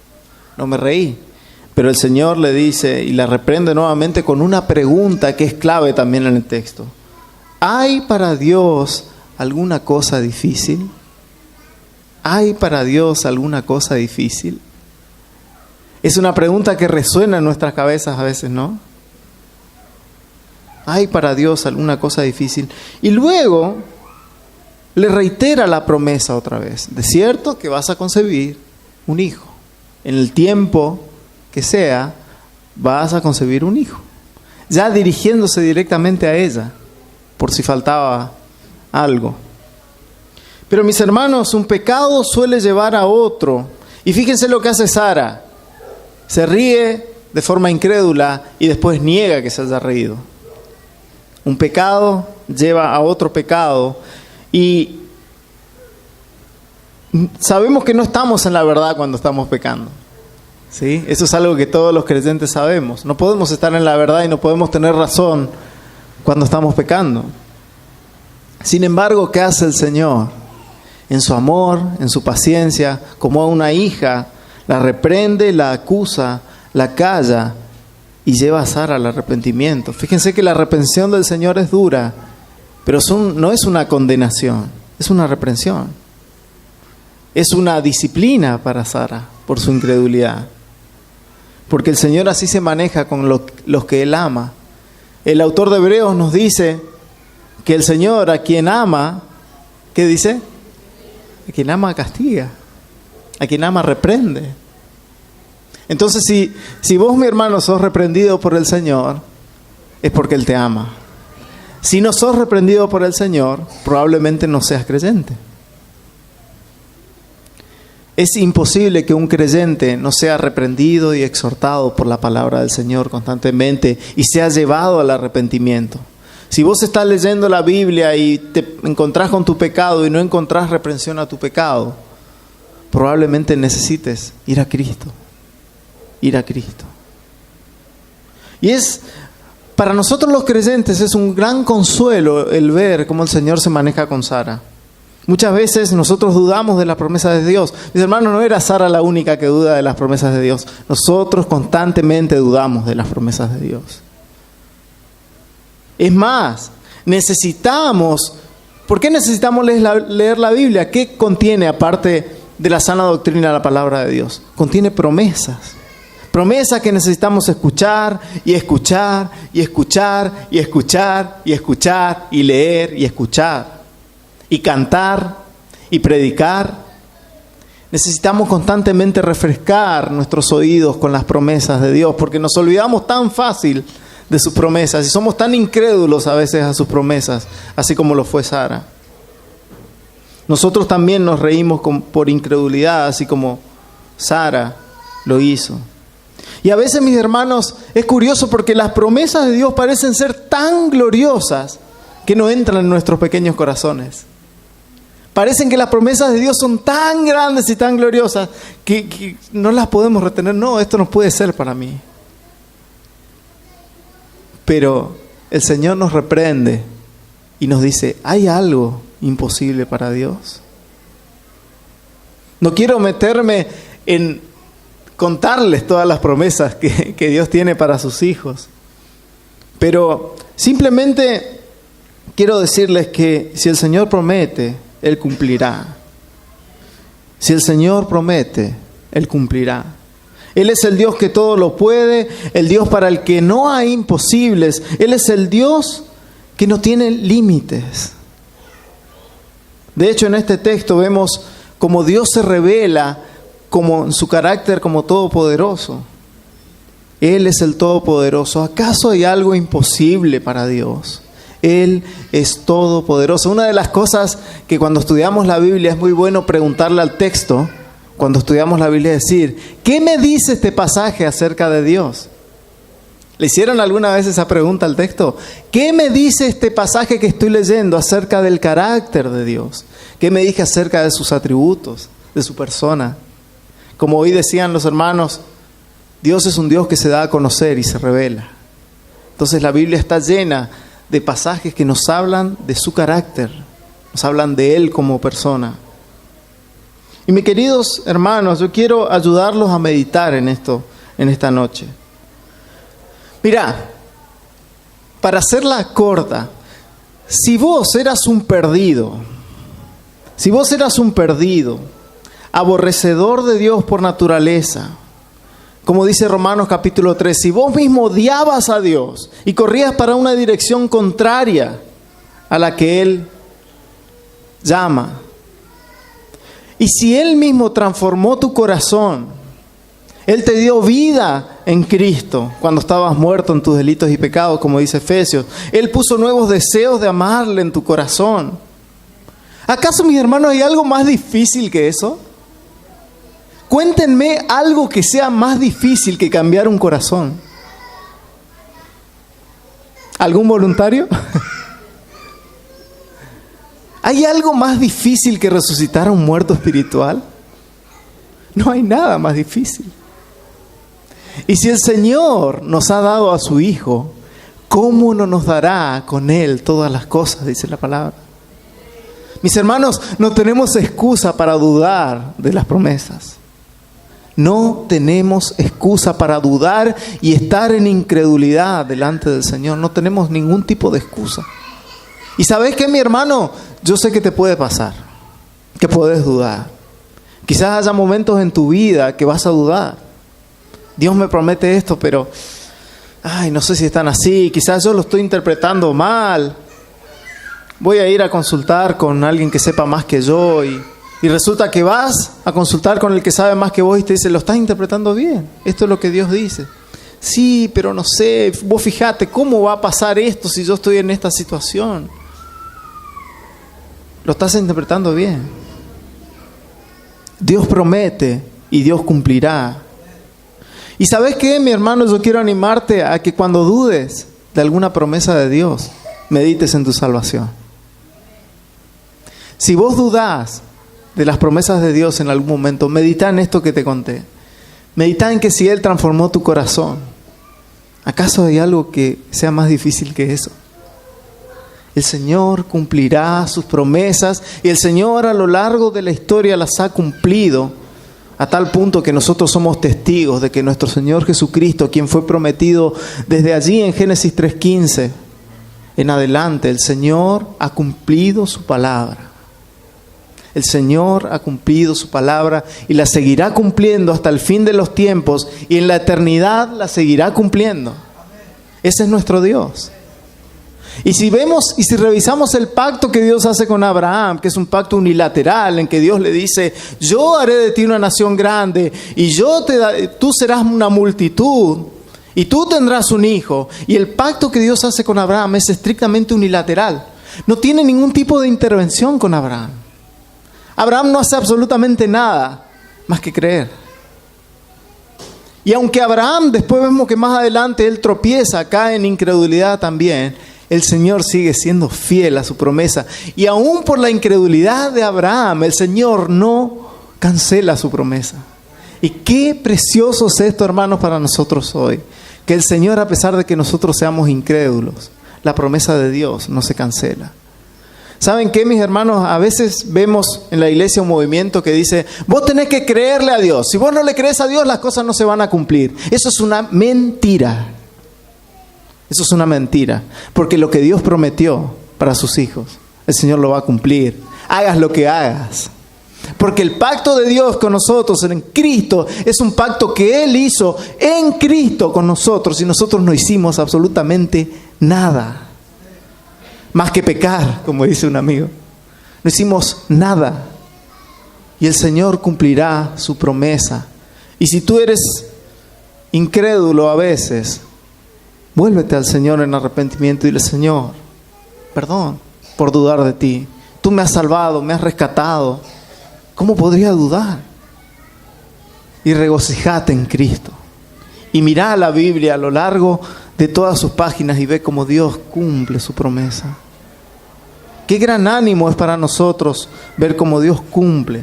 No me reí. Pero el Señor le dice y la reprende nuevamente con una pregunta que es clave también en el texto. ¿Hay para Dios alguna cosa difícil? ¿Hay para Dios alguna cosa difícil? Es una pregunta que resuena en nuestras cabezas a veces, ¿no? ¿Hay para Dios alguna cosa difícil? Y luego le reitera la promesa otra vez. De cierto que vas a concebir un hijo. En el tiempo que sea, vas a concebir un hijo. Ya dirigiéndose directamente a ella, por si faltaba algo. Pero mis hermanos, un pecado suele llevar a otro. Y fíjense lo que hace Sara. Se ríe de forma incrédula y después niega que se haya reído. Un pecado lleva a otro pecado. Y sabemos que no estamos en la verdad cuando estamos pecando. ¿Sí? Eso es algo que todos los creyentes sabemos. No podemos estar en la verdad y no podemos tener razón cuando estamos pecando. Sin embargo, ¿qué hace el Señor? En su amor, en su paciencia, como a una hija, la reprende, la acusa, la calla y lleva a Sara al arrepentimiento. Fíjense que la reprensión del Señor es dura, pero no es una condenación, es una reprensión. Es una disciplina para Sara por su incredulidad. Porque el Señor así se maneja con los que Él ama. El autor de Hebreos nos dice que el Señor a quien ama, ¿qué dice? A quien ama castiga, a quien ama reprende. Entonces si vos, mi hermano, sos reprendido por el Señor, es porque Él te ama. Si no sos reprendido por el Señor, probablemente no seas creyente. Es imposible que un creyente no sea reprendido y exhortado por la palabra del Señor constantemente y sea llevado al arrepentimiento. Si vos estás leyendo la Biblia y te encontrás con tu pecado y no encontrás reprensión a tu pecado, probablemente necesites ir a Cristo. Ir a Cristo. Y para nosotros los creyentes es un gran consuelo el ver cómo el Señor se maneja con Sara. Muchas veces nosotros dudamos de las promesas de Dios. Mis hermanos, no era Sara la única que duda de las promesas de Dios. Nosotros constantemente dudamos de las promesas de Dios. Es más, ¿por qué necesitamos leer la Biblia? ¿Qué contiene aparte de la sana doctrina la palabra de Dios? Contiene promesas. Promesas que necesitamos escuchar y escuchar y escuchar y escuchar y escuchar y leer y escuchar. Y cantar y predicar. Necesitamos constantemente refrescar nuestros oídos con las promesas de Dios, porque nos olvidamos tan fácil de sus promesas y somos tan incrédulos a veces a sus promesas, así como lo fue Sara. Nosotros también nos reímos por incredulidad, así como Sara lo hizo. Y a veces, mis hermanos, es curioso porque las promesas de Dios parecen ser tan gloriosas que no entran en nuestros pequeños corazones. Parecen que las promesas de Dios son tan grandes y tan gloriosas que no las podemos retener. No, esto no puede ser para mí. Pero el Señor nos reprende y nos dice: ¿hay algo imposible para Dios? No quiero meterme en contarles todas las promesas que Dios tiene para sus hijos, pero simplemente quiero decirles que si el Señor promete, Él cumplirá. Si el Señor promete, Él cumplirá. Él es el Dios que todo lo puede, el Dios para el que no hay imposibles. Él es el Dios que no tiene límites. De hecho, en este texto vemos cómo Dios se revela como en su carácter como todopoderoso. Él es el todopoderoso. ¿Acaso hay algo imposible para Dios? Él es todopoderoso. Una de las cosas que cuando estudiamos la Biblia es muy bueno preguntarle al texto, cuando estudiamos la Biblia, decir, ¿qué me dice este pasaje acerca de Dios? ¿Le hicieron alguna vez esa pregunta al texto? ¿Qué me dice este pasaje que estoy leyendo acerca del carácter de Dios? ¿Qué me dice acerca de sus atributos, de su persona? Como hoy decían los hermanos, Dios es un Dios que se da a conocer y se revela. Entonces la Biblia está llena de pasajes que nos hablan de su carácter, nos hablan de Él como persona. Y mis queridos hermanos, yo quiero ayudarlos a meditar en esto, en esta noche. Mirá, para hacerla corta, si vos eras un perdido, aborrecedor de Dios por naturaleza, como dice Romanos capítulo 3, si vos mismo odiabas a Dios y corrías para una dirección contraria a la que Él llama, y si Él mismo transformó tu corazón, Él te dio vida en Cristo cuando estabas muerto en tus delitos y pecados, como dice Efesios. Él puso nuevos deseos de amarle en tu corazón. ¿Acaso, mis hermanos, hay algo más difícil que eso? Cuéntenme algo que sea más difícil que cambiar un corazón. ¿Algún voluntario? ¿Hay algo más difícil que resucitar a un muerto espiritual? No hay nada más difícil. Y si el Señor nos ha dado a su Hijo, ¿cómo no nos dará con Él todas las cosas? Dice la palabra. Mis hermanos, no tenemos excusa para dudar de las promesas. No tenemos excusa para dudar y estar en incredulidad delante del Señor. No tenemos ningún tipo de excusa. ¿Y sabes qué, mi hermano? Yo sé que te puede pasar, que puedes dudar. Quizás haya momentos en tu vida que vas a dudar. Dios me promete esto, pero no sé si están así. Quizás yo lo estoy interpretando mal. Voy a ir a consultar con alguien que sepa más que yo y resulta que vas a consultar con el que sabe más que vos y te dice, lo estás interpretando bien. Esto es lo que Dios dice. Sí, pero no sé, vos fijate, ¿cómo va a pasar esto si yo estoy en esta situación? Lo estás interpretando bien. Dios promete y Dios cumplirá. ¿Y sabes qué, mi hermano? Yo quiero animarte a que cuando dudes de alguna promesa de Dios, medites en tu salvación. Si vos dudás de las promesas de Dios en algún momento, medita en esto que te conté. Medita en que si Él transformó tu corazón, ¿acaso hay algo que sea más difícil que eso? El Señor cumplirá sus promesas y el Señor a lo largo de la historia las ha cumplido a tal punto que nosotros somos testigos de que nuestro Señor Jesucristo, quien fue prometido desde allí en Génesis 3:15 en adelante, el Señor ha cumplido su palabra. El Señor ha cumplido su palabra y la seguirá cumpliendo hasta el fin de los tiempos y en la eternidad la seguirá cumpliendo. Ese es nuestro Dios. Y si vemos y si revisamos el pacto que Dios hace con Abraham, que es un pacto unilateral en que Dios le dice, yo haré de ti una nación grande y tú serás una multitud y tú tendrás un hijo. Y el pacto que Dios hace con Abraham es estrictamente unilateral. No tiene ningún tipo de intervención con Abraham. Abraham no hace absolutamente nada más que creer. Y aunque Abraham, después vemos que más adelante él tropieza, cae en incredulidad también, el Señor sigue siendo fiel a su promesa. Y aún por la incredulidad de Abraham, el Señor no cancela su promesa. Y qué precioso es esto, hermanos, para nosotros hoy. Que el Señor, a pesar de que nosotros seamos incrédulos, la promesa de Dios no se cancela. ¿Saben qué, mis hermanos? A veces vemos en la iglesia un movimiento que dice, vos tenés que creerle a Dios. Si vos no le crees a Dios, las cosas no se van a cumplir. Eso es una mentira. Eso es una mentira. Porque lo que Dios prometió, para sus hijos. El Señor lo va a cumplir. Hagas lo que hagas. Porque el pacto de Dios con nosotros en Cristo es un pacto que Él hizo en Cristo con nosotros y nosotros no hicimos absolutamente nada. Más que pecar, como dice un amigo. No hicimos nada. Y el Señor cumplirá su promesa. Y si tú eres incrédulo a veces, vuélvete al Señor en arrepentimiento y dile: Señor, perdón por dudar de ti. Tú me has salvado, me has rescatado. ¿Cómo podría dudar? Y regocijate en Cristo. Y mirá la Biblia a lo largo de todas sus páginas y ve cómo Dios cumple su promesa. Qué gran ánimo es para nosotros ver cómo Dios cumple.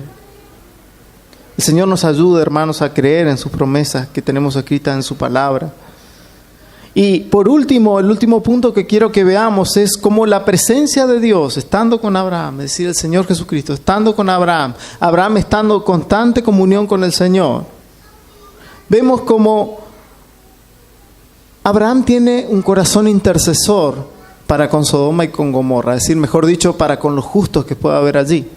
El Señor nos ayuda, hermanos, a creer en sus promesas que tenemos escritas en su palabra. Y por último, el último punto que quiero que veamos es cómo la presencia de Dios, estando con Abraham, es decir, el Señor Jesucristo, estando con Abraham, Abraham estando en constante comunión con el Señor, vemos cómo Abraham tiene un corazón intercesor para con Sodoma y con Gomorra, es decir, mejor dicho, para con los justos que pueda haber allí.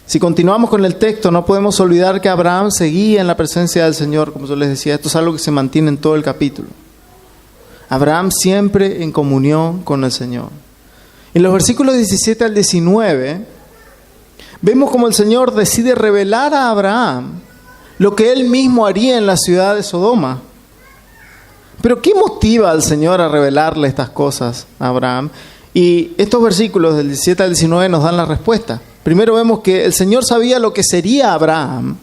Si continuamos con el texto, no podemos olvidar que Abraham seguía en la presencia del Señor, como yo les decía. Esto es algo que se mantiene en todo el capítulo. Abraham siempre en comunión con el Señor. En los versículos 17 al 19, vemos como el Señor decide revelar a Abraham lo que Él mismo haría en la ciudad de Sodoma. Pero ¿qué motiva al Señor a revelarle estas cosas a Abraham? Y estos versículos del 17 al 19 nos dan la respuesta. Primero vemos que el Señor sabía lo que sería Abraham.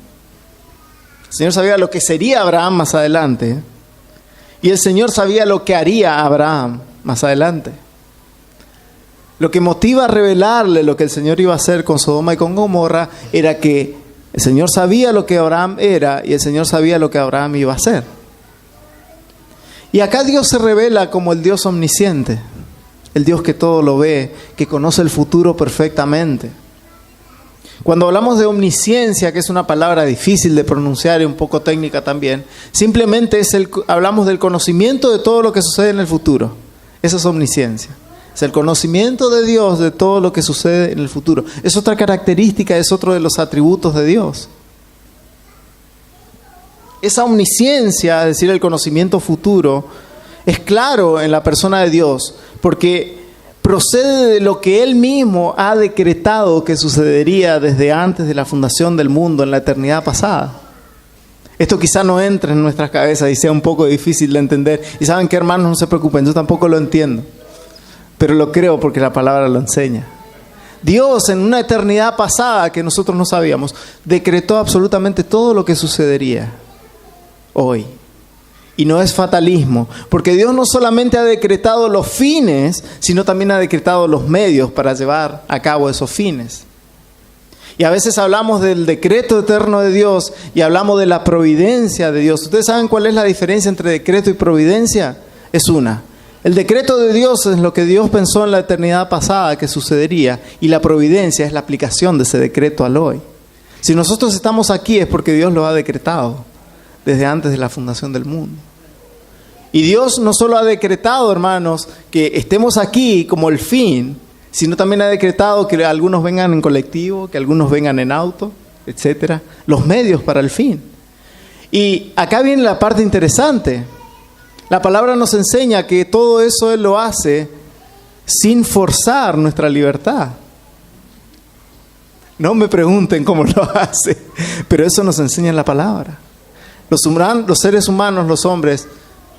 El Señor sabía lo que sería Abraham más adelante. Y el Señor sabía lo que haría Abraham más adelante. Lo que motiva a revelarle lo que el Señor iba a hacer con Sodoma y con Gomorra era que el Señor sabía lo que Abraham era y el Señor sabía lo que Abraham iba a hacer. Y acá Dios se revela como el Dios omnisciente, el Dios que todo lo ve, que conoce el futuro perfectamente. Cuando hablamos de omnisciencia, que es una palabra difícil de pronunciar y un poco técnica también, simplemente hablamos del conocimiento de todo lo que sucede en el futuro. Eso es omnisciencia. Es el conocimiento de Dios de todo lo que sucede en el futuro. Es otra característica, es otro de los atributos de Dios. Esa omnisciencia, es decir, el conocimiento futuro, es claro en la persona de Dios, porque procede de lo que Él mismo ha decretado que sucedería desde antes de la fundación del mundo, en la eternidad pasada. Esto quizá no entre en nuestras cabezas y sea un poco difícil de entender. Y saben qué, hermanos, no se preocupen, yo tampoco lo entiendo. Pero lo creo porque la palabra lo enseña. Dios, en una eternidad pasada que nosotros no sabíamos, decretó absolutamente todo lo que sucedería hoy. Y no es fatalismo, porque Dios no solamente ha decretado los fines, sino también ha decretado los medios para llevar a cabo esos fines. Y a veces hablamos del decreto eterno de Dios y hablamos de la providencia de Dios. ¿Ustedes saben cuál es la diferencia entre decreto y providencia? Es una. El decreto de Dios es lo que Dios pensó en la eternidad pasada que sucedería, y la providencia es la aplicación de ese decreto al hoy. Si nosotros estamos aquí es porque Dios lo ha decretado desde antes de la fundación del mundo. Y Dios no solo ha decretado, hermanos, que estemos aquí como el fin, sino también ha decretado que algunos vengan en colectivo, que algunos vengan en auto, etcétera, los medios para el fin. Y acá viene la parte interesante. La palabra nos enseña que todo eso Él lo hace sin forzar nuestra libertad. No me pregunten cómo lo hace, pero eso nos enseña la palabra. Los seres humanos, los hombres,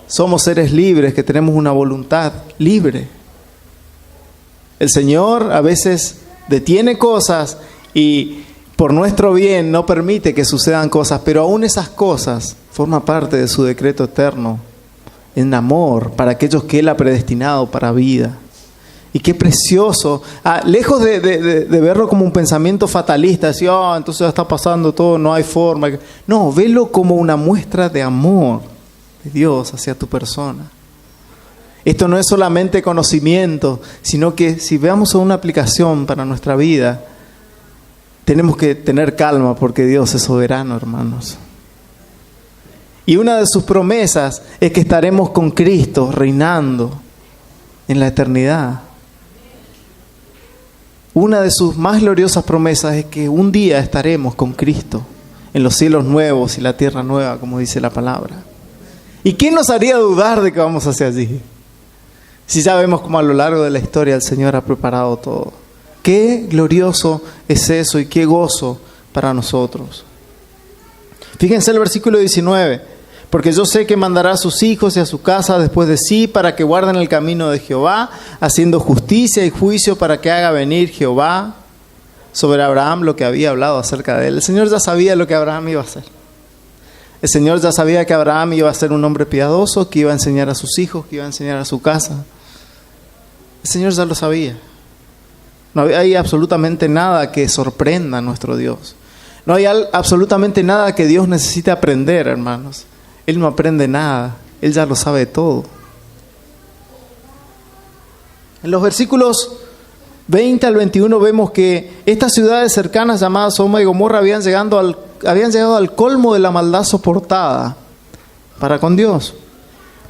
somos seres libres que tenemos una voluntad libre. El Señor a veces detiene cosas y por nuestro bien no permite que sucedan cosas, pero aún esas cosas forman parte de su decreto eterno en amor para aquellos que Él ha predestinado para vida. Y qué precioso, lejos de verlo como un pensamiento fatalista, decir, entonces ya está pasando todo, no hay forma. No, velo como una muestra de amor de Dios hacia tu persona. Esto no es solamente conocimiento, sino que si veamos una aplicación para nuestra vida, tenemos que tener calma porque Dios es soberano, hermanos. Y una de sus promesas es que estaremos con Cristo reinando en la eternidad. Una de sus más gloriosas promesas es que un día estaremos con Cristo en los cielos nuevos y la tierra nueva, como dice la palabra. ¿Y qué nos haría dudar de que vamos hacia allí? Si ya vemos cómo a lo largo de la historia el Señor ha preparado todo. Qué glorioso es eso y qué gozo para nosotros. Fíjense el versículo 19. Porque yo sé que mandará a sus hijos y a su casa después de sí para que guarden el camino de Jehová, haciendo justicia y juicio para que haga venir Jehová sobre Abraham lo que había hablado acerca de él. El Señor ya sabía lo que Abraham iba a hacer. El Señor ya sabía que Abraham iba a ser un hombre piadoso, que iba a enseñar a sus hijos, que iba a enseñar a su casa. El Señor ya lo sabía. No hay absolutamente nada que sorprenda a nuestro Dios. No hay absolutamente nada que Dios necesite aprender, hermanos. Él no aprende nada, Él ya lo sabe todo. En los versículos 20 al 21 vemos que estas ciudades cercanas llamadas Sodoma y Gomorra habían llegado al colmo de la maldad soportada para con Dios.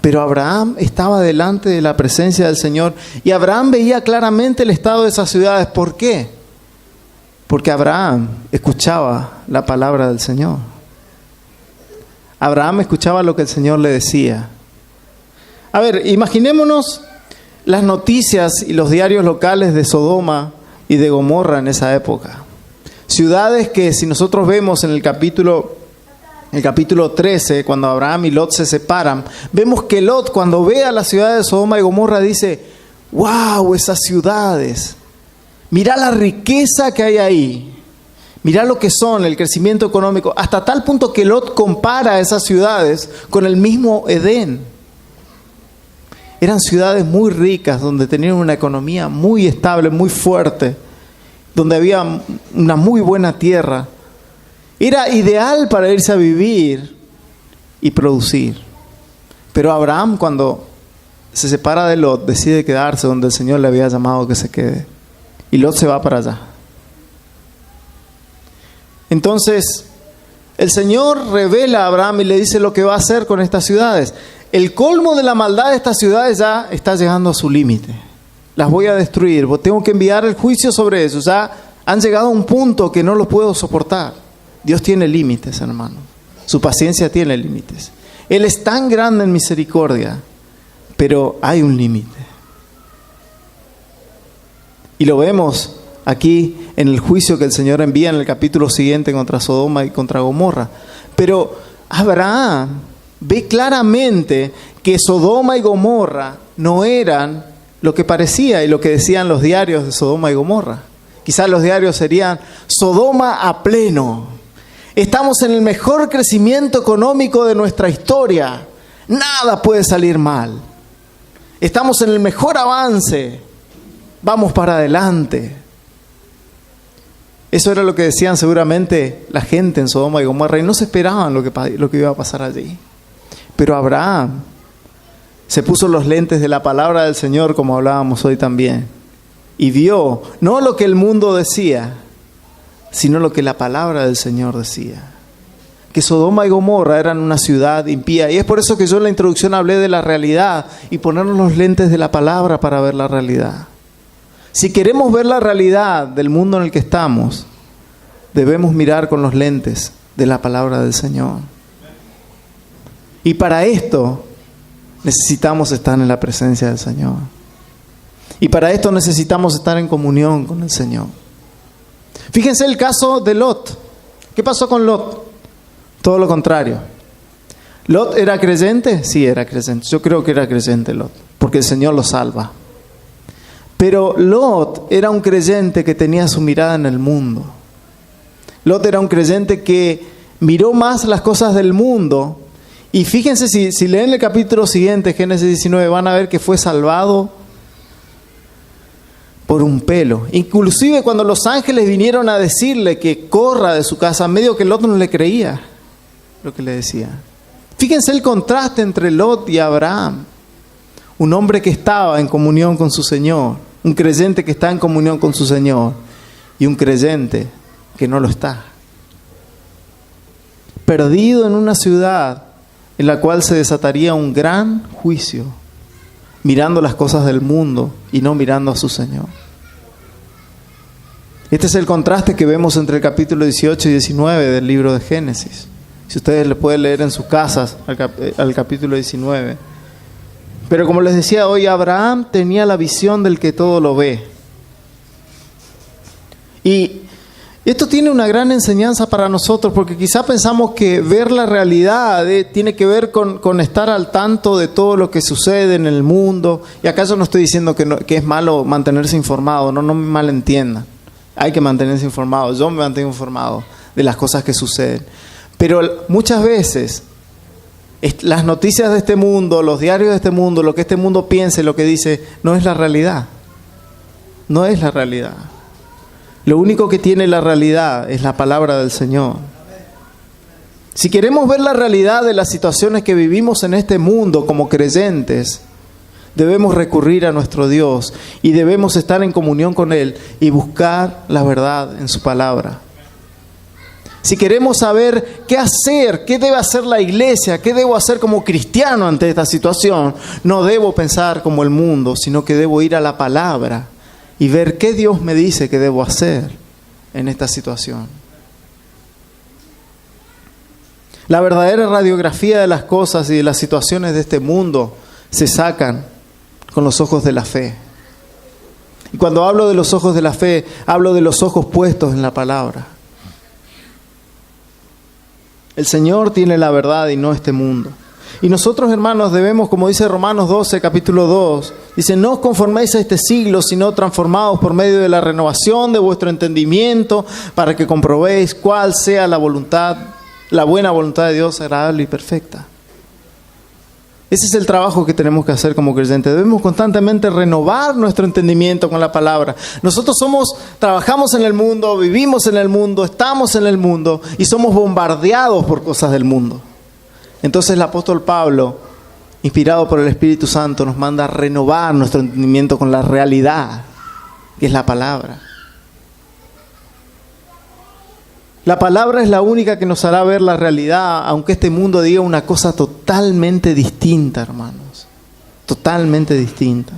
Pero Abraham estaba delante de la presencia del Señor y Abraham veía claramente el estado de esas ciudades. ¿Por qué? Porque Abraham escuchaba la palabra del Señor. Abraham escuchaba lo que el Señor le decía. A ver, imaginémonos las noticias y los diarios locales de Sodoma y de Gomorra en esa época. Ciudades que si nosotros vemos en el capítulo 13, cuando Abraham y Lot se separan, vemos que Lot cuando ve a la ciudad de Sodoma y Gomorra dice, ¡wow! Esas ciudades. Mirá la riqueza que hay ahí. Mirá lo que son, el crecimiento económico, hasta tal punto que Lot compara a esas ciudades con el mismo Edén. Eran ciudades muy ricas, donde tenían una economía muy estable, muy fuerte, donde había una muy buena tierra. Era ideal para irse a vivir y producir. Pero Abraham, cuando se separa de Lot, decide quedarse donde el Señor le había llamado que se quede. Y Lot se va para allá. Entonces, el Señor revela a Abraham y le dice lo que va a hacer con estas ciudades. El colmo de la maldad de estas ciudades ya está llegando a su límite. Las voy a destruir. Tengo que enviar el juicio sobre eso. Ya han llegado a un punto que no los puedo soportar. Dios tiene límites, hermano. Su paciencia tiene límites. Él es tan grande en misericordia, pero hay un límite. Y lo vemos aquí en el juicio que el Señor envía en el capítulo siguiente contra Sodoma y contra Gomorra. Pero Abraham ve claramente que Sodoma y Gomorra no eran lo que parecía y lo que decían los diarios de Sodoma y Gomorra. Quizás los diarios serían Sodoma a pleno. Estamos en el mejor crecimiento económico de nuestra historia. Nada puede salir mal. Estamos en el mejor avance. Vamos para adelante. Eso era lo que decían seguramente la gente en Sodoma y Gomorra y no se esperaban lo que iba a pasar allí. Pero Abraham se puso los lentes de la palabra del Señor, como hablábamos hoy también, y vio no lo que el mundo decía, sino lo que la palabra del Señor decía. Que Sodoma y Gomorra eran una ciudad impía. Y es por eso que yo en la introducción hablé de la realidad y ponernos los lentes de la palabra para ver la realidad. Si queremos ver la realidad del mundo en el que estamos, debemos mirar con los lentes de la palabra del Señor. Y para esto necesitamos estar en la presencia del Señor. Y para esto necesitamos estar en comunión con el Señor. Fíjense el caso de Lot. ¿Qué pasó con Lot? Todo lo contrario. ¿Lot era creyente? Sí, era creyente. Yo creo que era creyente Lot, porque el Señor lo salva. Pero Lot era un creyente que tenía su mirada en el mundo. Lot era un creyente que miró más las cosas del mundo. Y fíjense, si leen el capítulo siguiente, Génesis 19, van a ver que fue salvado por un pelo. Inclusive cuando los ángeles vinieron a decirle que corra de su casa, medio que Lot no le creía lo que le decía. Fíjense el contraste entre Lot y Abraham. Un hombre que estaba en comunión con su Señor, un creyente que está en comunión con su Señor, y un creyente que no lo está. Perdido en una ciudad en la cual se desataría un gran juicio. mirando las cosas del mundo y no mirando a su Señor. Este es el contraste que vemos entre el capítulo 18 y 19 del libro de Génesis. Si ustedes le pueden leer en sus casas al capítulo 19. Pero como les decía hoy, Abraham tenía la visión del que todo lo ve. Y esto tiene una gran enseñanza para nosotros, porque quizá pensamos que ver la realidad tiene que ver con estar al tanto de todo lo que sucede en el mundo. Y acaso no estoy diciendo que es malo mantenerse informado, no me malentiendan. Hay que mantenerse informado, yo me mantengo informado de las cosas que suceden. Pero muchas veces las noticias de este mundo, los diarios de este mundo, lo que este mundo piensa y lo que dice, no es la realidad. No es la realidad. Lo único que tiene la realidad es la palabra del Señor. Si queremos ver la realidad de las situaciones que vivimos en este mundo como creyentes, debemos recurrir a nuestro Dios y debemos estar en comunión con Él y buscar la verdad en su palabra. Si queremos saber qué hacer, qué debe hacer la iglesia, qué debo hacer como cristiano ante esta situación, no debo pensar como el mundo, sino que debo ir a la palabra y ver qué Dios me dice que debo hacer en esta situación. La verdadera radiografía de las cosas y de las situaciones de este mundo se sacan con los ojos de la fe. Y cuando hablo de los ojos de la fe, hablo de los ojos puestos en la palabra. El Señor tiene la verdad y no este mundo. Y nosotros, hermanos, debemos, como dice Romanos 12, capítulo 2, dice: no os conforméis a este siglo, sino transformaos por medio de la renovación de vuestro entendimiento, para que comprobéis cuál sea la buena voluntad de Dios, agradable y perfecta. Ese es el trabajo que tenemos que hacer como creyentes. Debemos constantemente renovar nuestro entendimiento con la palabra. Nosotros trabajamos en el mundo, vivimos en el mundo, estamos en el mundo y somos bombardeados por cosas del mundo. Entonces el apóstol Pablo, inspirado por el Espíritu Santo, nos manda a renovar nuestro entendimiento con la realidad, que es la palabra. La palabra es la única que nos hará ver la realidad, aunque este mundo diga una cosa totalmente distinta, hermanos. Totalmente distinta.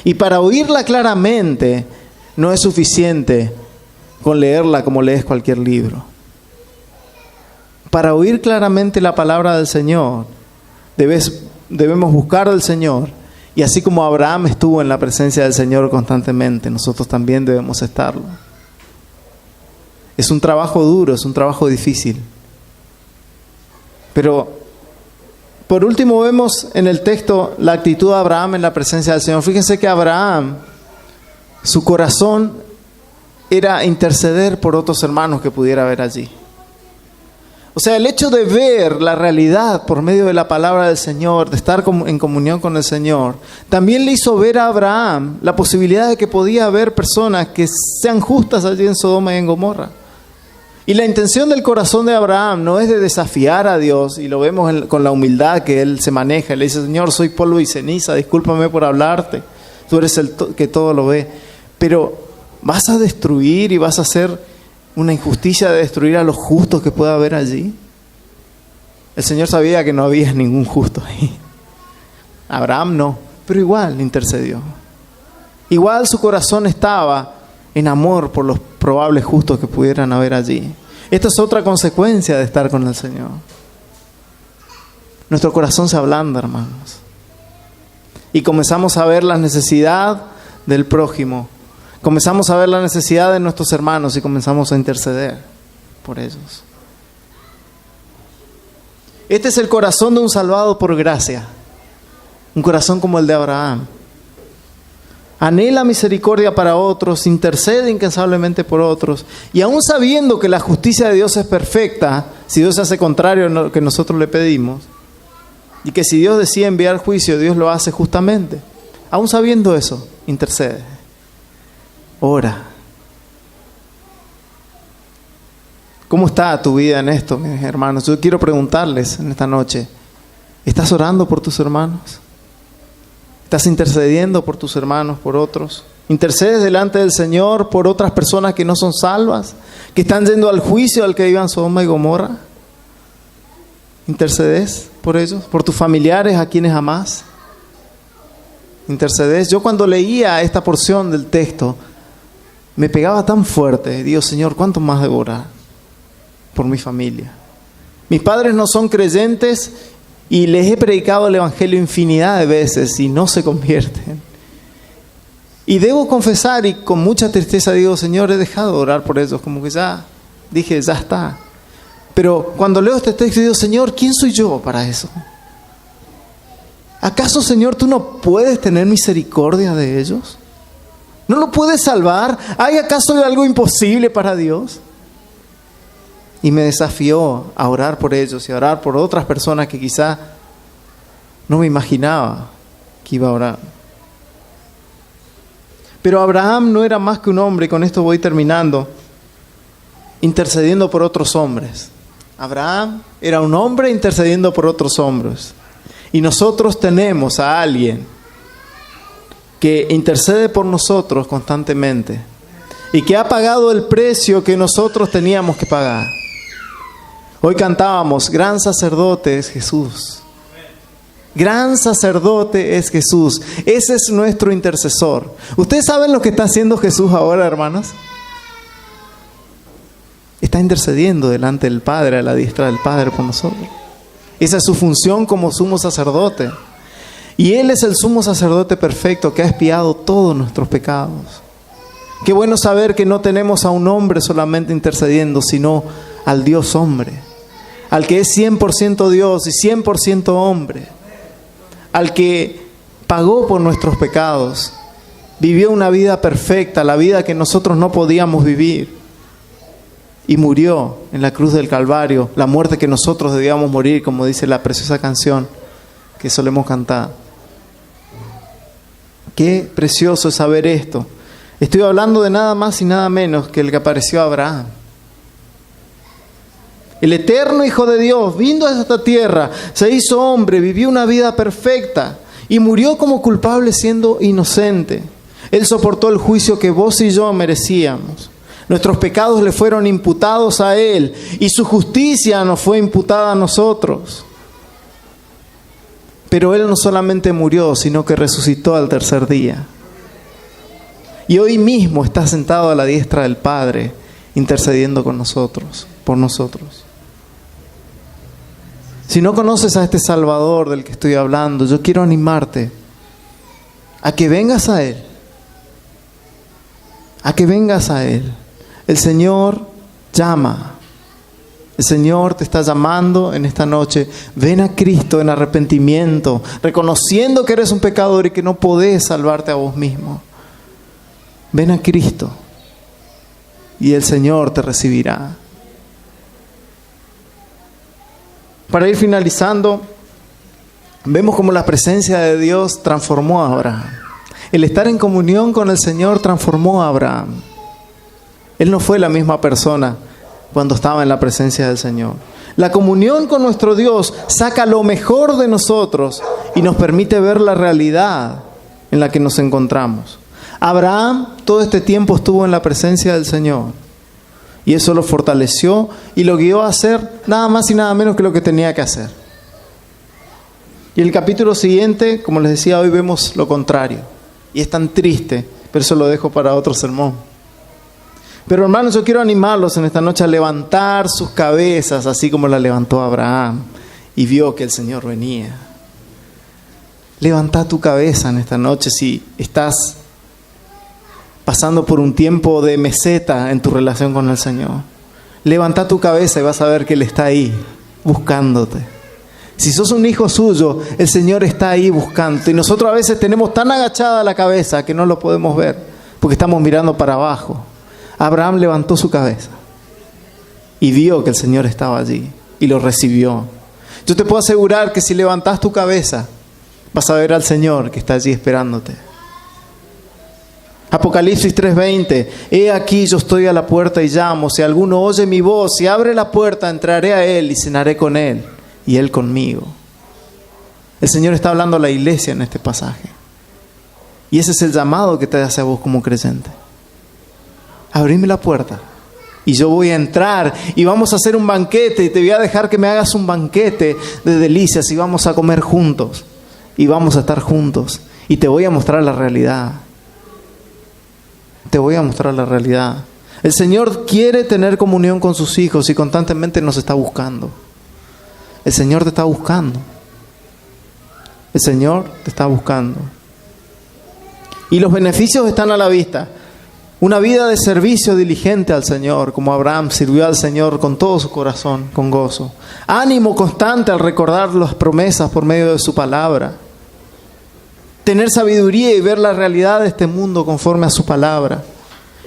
Y para oírla claramente, no es suficiente con leerla como lees cualquier libro. Para oír claramente la palabra del Señor, debemos buscar al Señor. Y así como Abraham estuvo en la presencia del Señor constantemente, nosotros también debemos estarlo. Es un trabajo duro, es un trabajo difícil. Pero, por último, vemos en el texto la actitud de Abraham en la presencia del Señor. Fíjense que Abraham, su corazón era interceder por otros hermanos que pudiera haber allí. O sea, el hecho de ver la realidad por medio de la palabra del Señor, de estar en comunión con el Señor, también le hizo ver a Abraham la posibilidad de que podía haber personas que sean justas allí en Sodoma y en Gomorra. Y la intención del corazón de Abraham no es de desafiar a Dios, y lo vemos con la humildad que él se maneja. Él le dice: Señor, soy polvo y ceniza, discúlpame por hablarte, tú eres el que todo lo ve. Pero vas a destruir y vas a hacer una injusticia de destruir a los justos que pueda haber allí. El Señor sabía que no había ningún justo ahí. Abraham no, pero igual intercedió. Igual su corazón estaba en amor por los probables justos que pudieran haber allí. Esta es otra consecuencia de estar con el Señor. Nuestro corazón se ablanda, hermanos. Y comenzamos a ver la necesidad del prójimo. Comenzamos a ver la necesidad de nuestros hermanos y comenzamos a interceder por ellos. Este es el corazón de un salvado por gracia. Un corazón como el de Abraham. Anhela misericordia para otros, intercede incansablemente por otros, y aún sabiendo que la justicia de Dios es perfecta, si Dios hace contrario a lo que nosotros le pedimos, y que si Dios decide enviar juicio, Dios lo hace justamente, aún sabiendo eso, intercede, ora. ¿Cómo está tu vida en esto, mis hermanos? Yo quiero preguntarles en esta noche, ¿estás orando por tus hermanos? ¿Estás intercediendo por tus hermanos, por otros? ¿Intercedes delante del Señor por otras personas que no son salvas? ¿Que están yendo al juicio al que iban Sodoma y Gomorra? ¿Intercedes por ellos? ¿Por tus familiares a quienes amás? intercedés. Yo cuando leía esta porción del texto, me pegaba tan fuerte. Digo, Señor, ¿cuánto más debo orar por mi familia? Mis padres no son creyentes y les he predicado el Evangelio infinidad de veces y no se convierten. Y debo confesar, y con mucha tristeza digo, Señor, he dejado de orar por ellos, como que ya dije, ya está. Pero cuando leo este texto digo, Señor, ¿quién soy yo para eso? ¿Acaso, Señor, tú no puedes tener misericordia de ellos? ¿No lo puedes salvar? ¿Hay acaso algo imposible para Dios? Y me desafió a orar por ellos y a orar por otras personas que quizá no me imaginaba que iba a orar. Pero Abraham no era más que un hombre, y con esto voy terminando, intercediendo por otros hombres. Abraham era un hombre intercediendo por otros hombres. Y nosotros tenemos a alguien que intercede por nosotros constantemente y que ha pagado el precio que nosotros teníamos que pagar. Hoy cantábamos, gran sacerdote es Jesús. Gran sacerdote es Jesús. Ese es nuestro intercesor. ¿Ustedes saben lo que está haciendo Jesús ahora, hermanos? Está intercediendo delante del Padre, a la diestra del Padre por nosotros. Esa es su función como sumo sacerdote. Y Él es el sumo sacerdote perfecto que ha expiado todos nuestros pecados. Qué bueno saber que no tenemos a un hombre solamente intercediendo, sino al Dios hombre. Al que es 100% Dios y 100% hombre. Al que pagó por nuestros pecados. Vivió una vida perfecta, la vida que nosotros no podíamos vivir. Y murió en la cruz del Calvario, la muerte que nosotros debíamos morir, como dice la preciosa canción que solemos cantar. Qué precioso es saber esto. Estoy hablando de nada más y nada menos que el que apareció a Abraham. El eterno Hijo de Dios vino a esta tierra, se hizo hombre, vivió una vida perfecta y murió como culpable siendo inocente. Él soportó el juicio que vos y yo merecíamos. Nuestros pecados le fueron imputados a Él y su justicia nos fue imputada a nosotros. Pero Él no solamente murió, sino que resucitó al tercer día. Y hoy mismo está sentado a la diestra del Padre, intercediendo con nosotros, por nosotros. Si no conoces a este Salvador del que estoy hablando, yo quiero animarte a que vengas a Él. A que vengas a Él. El Señor llama. El Señor te está llamando en esta noche. Ven a Cristo en arrepentimiento, reconociendo que eres un pecador y que no podés salvarte a vos mismo. Ven a Cristo y el Señor te recibirá. Para ir finalizando, vemos cómo la presencia de Dios transformó a Abraham. El estar en comunión con el Señor transformó a Abraham. Él no fue la misma persona cuando estaba en la presencia del Señor. La comunión con nuestro Dios saca lo mejor de nosotros y nos permite ver la realidad en la que nos encontramos. Abraham todo este tiempo estuvo en la presencia del Señor y eso lo fortaleció y lo guió a hacer nada más y nada menos que lo que tenía que hacer. Y el capítulo siguiente, como les decía, hoy vemos lo contrario y es tan triste, pero eso lo dejo para otro sermón. Pero hermanos, yo quiero animarlos en esta noche a levantar sus cabezas, así como la levantó Abraham y vio que el Señor venía. Levanta tu cabeza en esta noche si estás pasando por un tiempo de meseta en tu relación con el Señor. Levanta tu cabeza y vas a ver que Él está ahí, buscándote. Si sos un hijo suyo, el Señor está ahí buscándote. Y nosotros a veces tenemos tan agachada la cabeza que no lo podemos ver, porque estamos mirando para abajo. Abraham levantó su cabeza y vio que el Señor estaba allí y lo recibió. Yo te puedo asegurar que si levantás tu cabeza, vas a ver al Señor que está allí esperándote. Apocalipsis 3:20, he aquí yo estoy a la puerta y llamo, si alguno oye mi voz y abre la puerta, entraré a Él y cenaré con Él y Él conmigo. El Señor está hablando a la iglesia en este pasaje. Y ese es el llamado que te hace a vos como creyente. Abrime la puerta y yo voy a entrar y vamos a hacer un banquete y te voy a dejar que me hagas un banquete de delicias y vamos a comer juntos y vamos a estar juntos Y te voy a mostrar la realidad. Te voy a mostrar la realidad. El Señor quiere tener comunión con sus hijos y constantemente nos está buscando. El Señor te está buscando. El Señor te está buscando. Y los beneficios están a la vista. Una vida de servicio diligente al Señor, como Abraham sirvió al Señor con todo su corazón, con gozo. Ánimo constante al recordar las promesas por medio de su palabra. Tener sabiduría y ver la realidad de este mundo conforme a su palabra.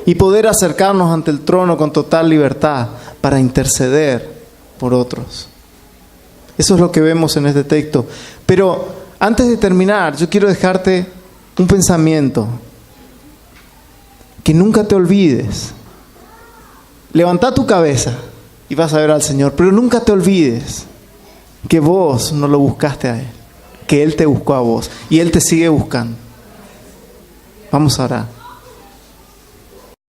Y poder acercarnos ante el trono con total libertad para interceder por otros. Eso es lo que vemos en este texto. Pero antes de terminar, yo quiero dejarte un pensamiento. Que nunca te olvides. Levanta tu cabeza y vas a ver al Señor. Pero nunca te olvides que vos no lo buscaste a Él. Que Él te buscó a vos. Y Él te sigue buscando. Vamos a orar.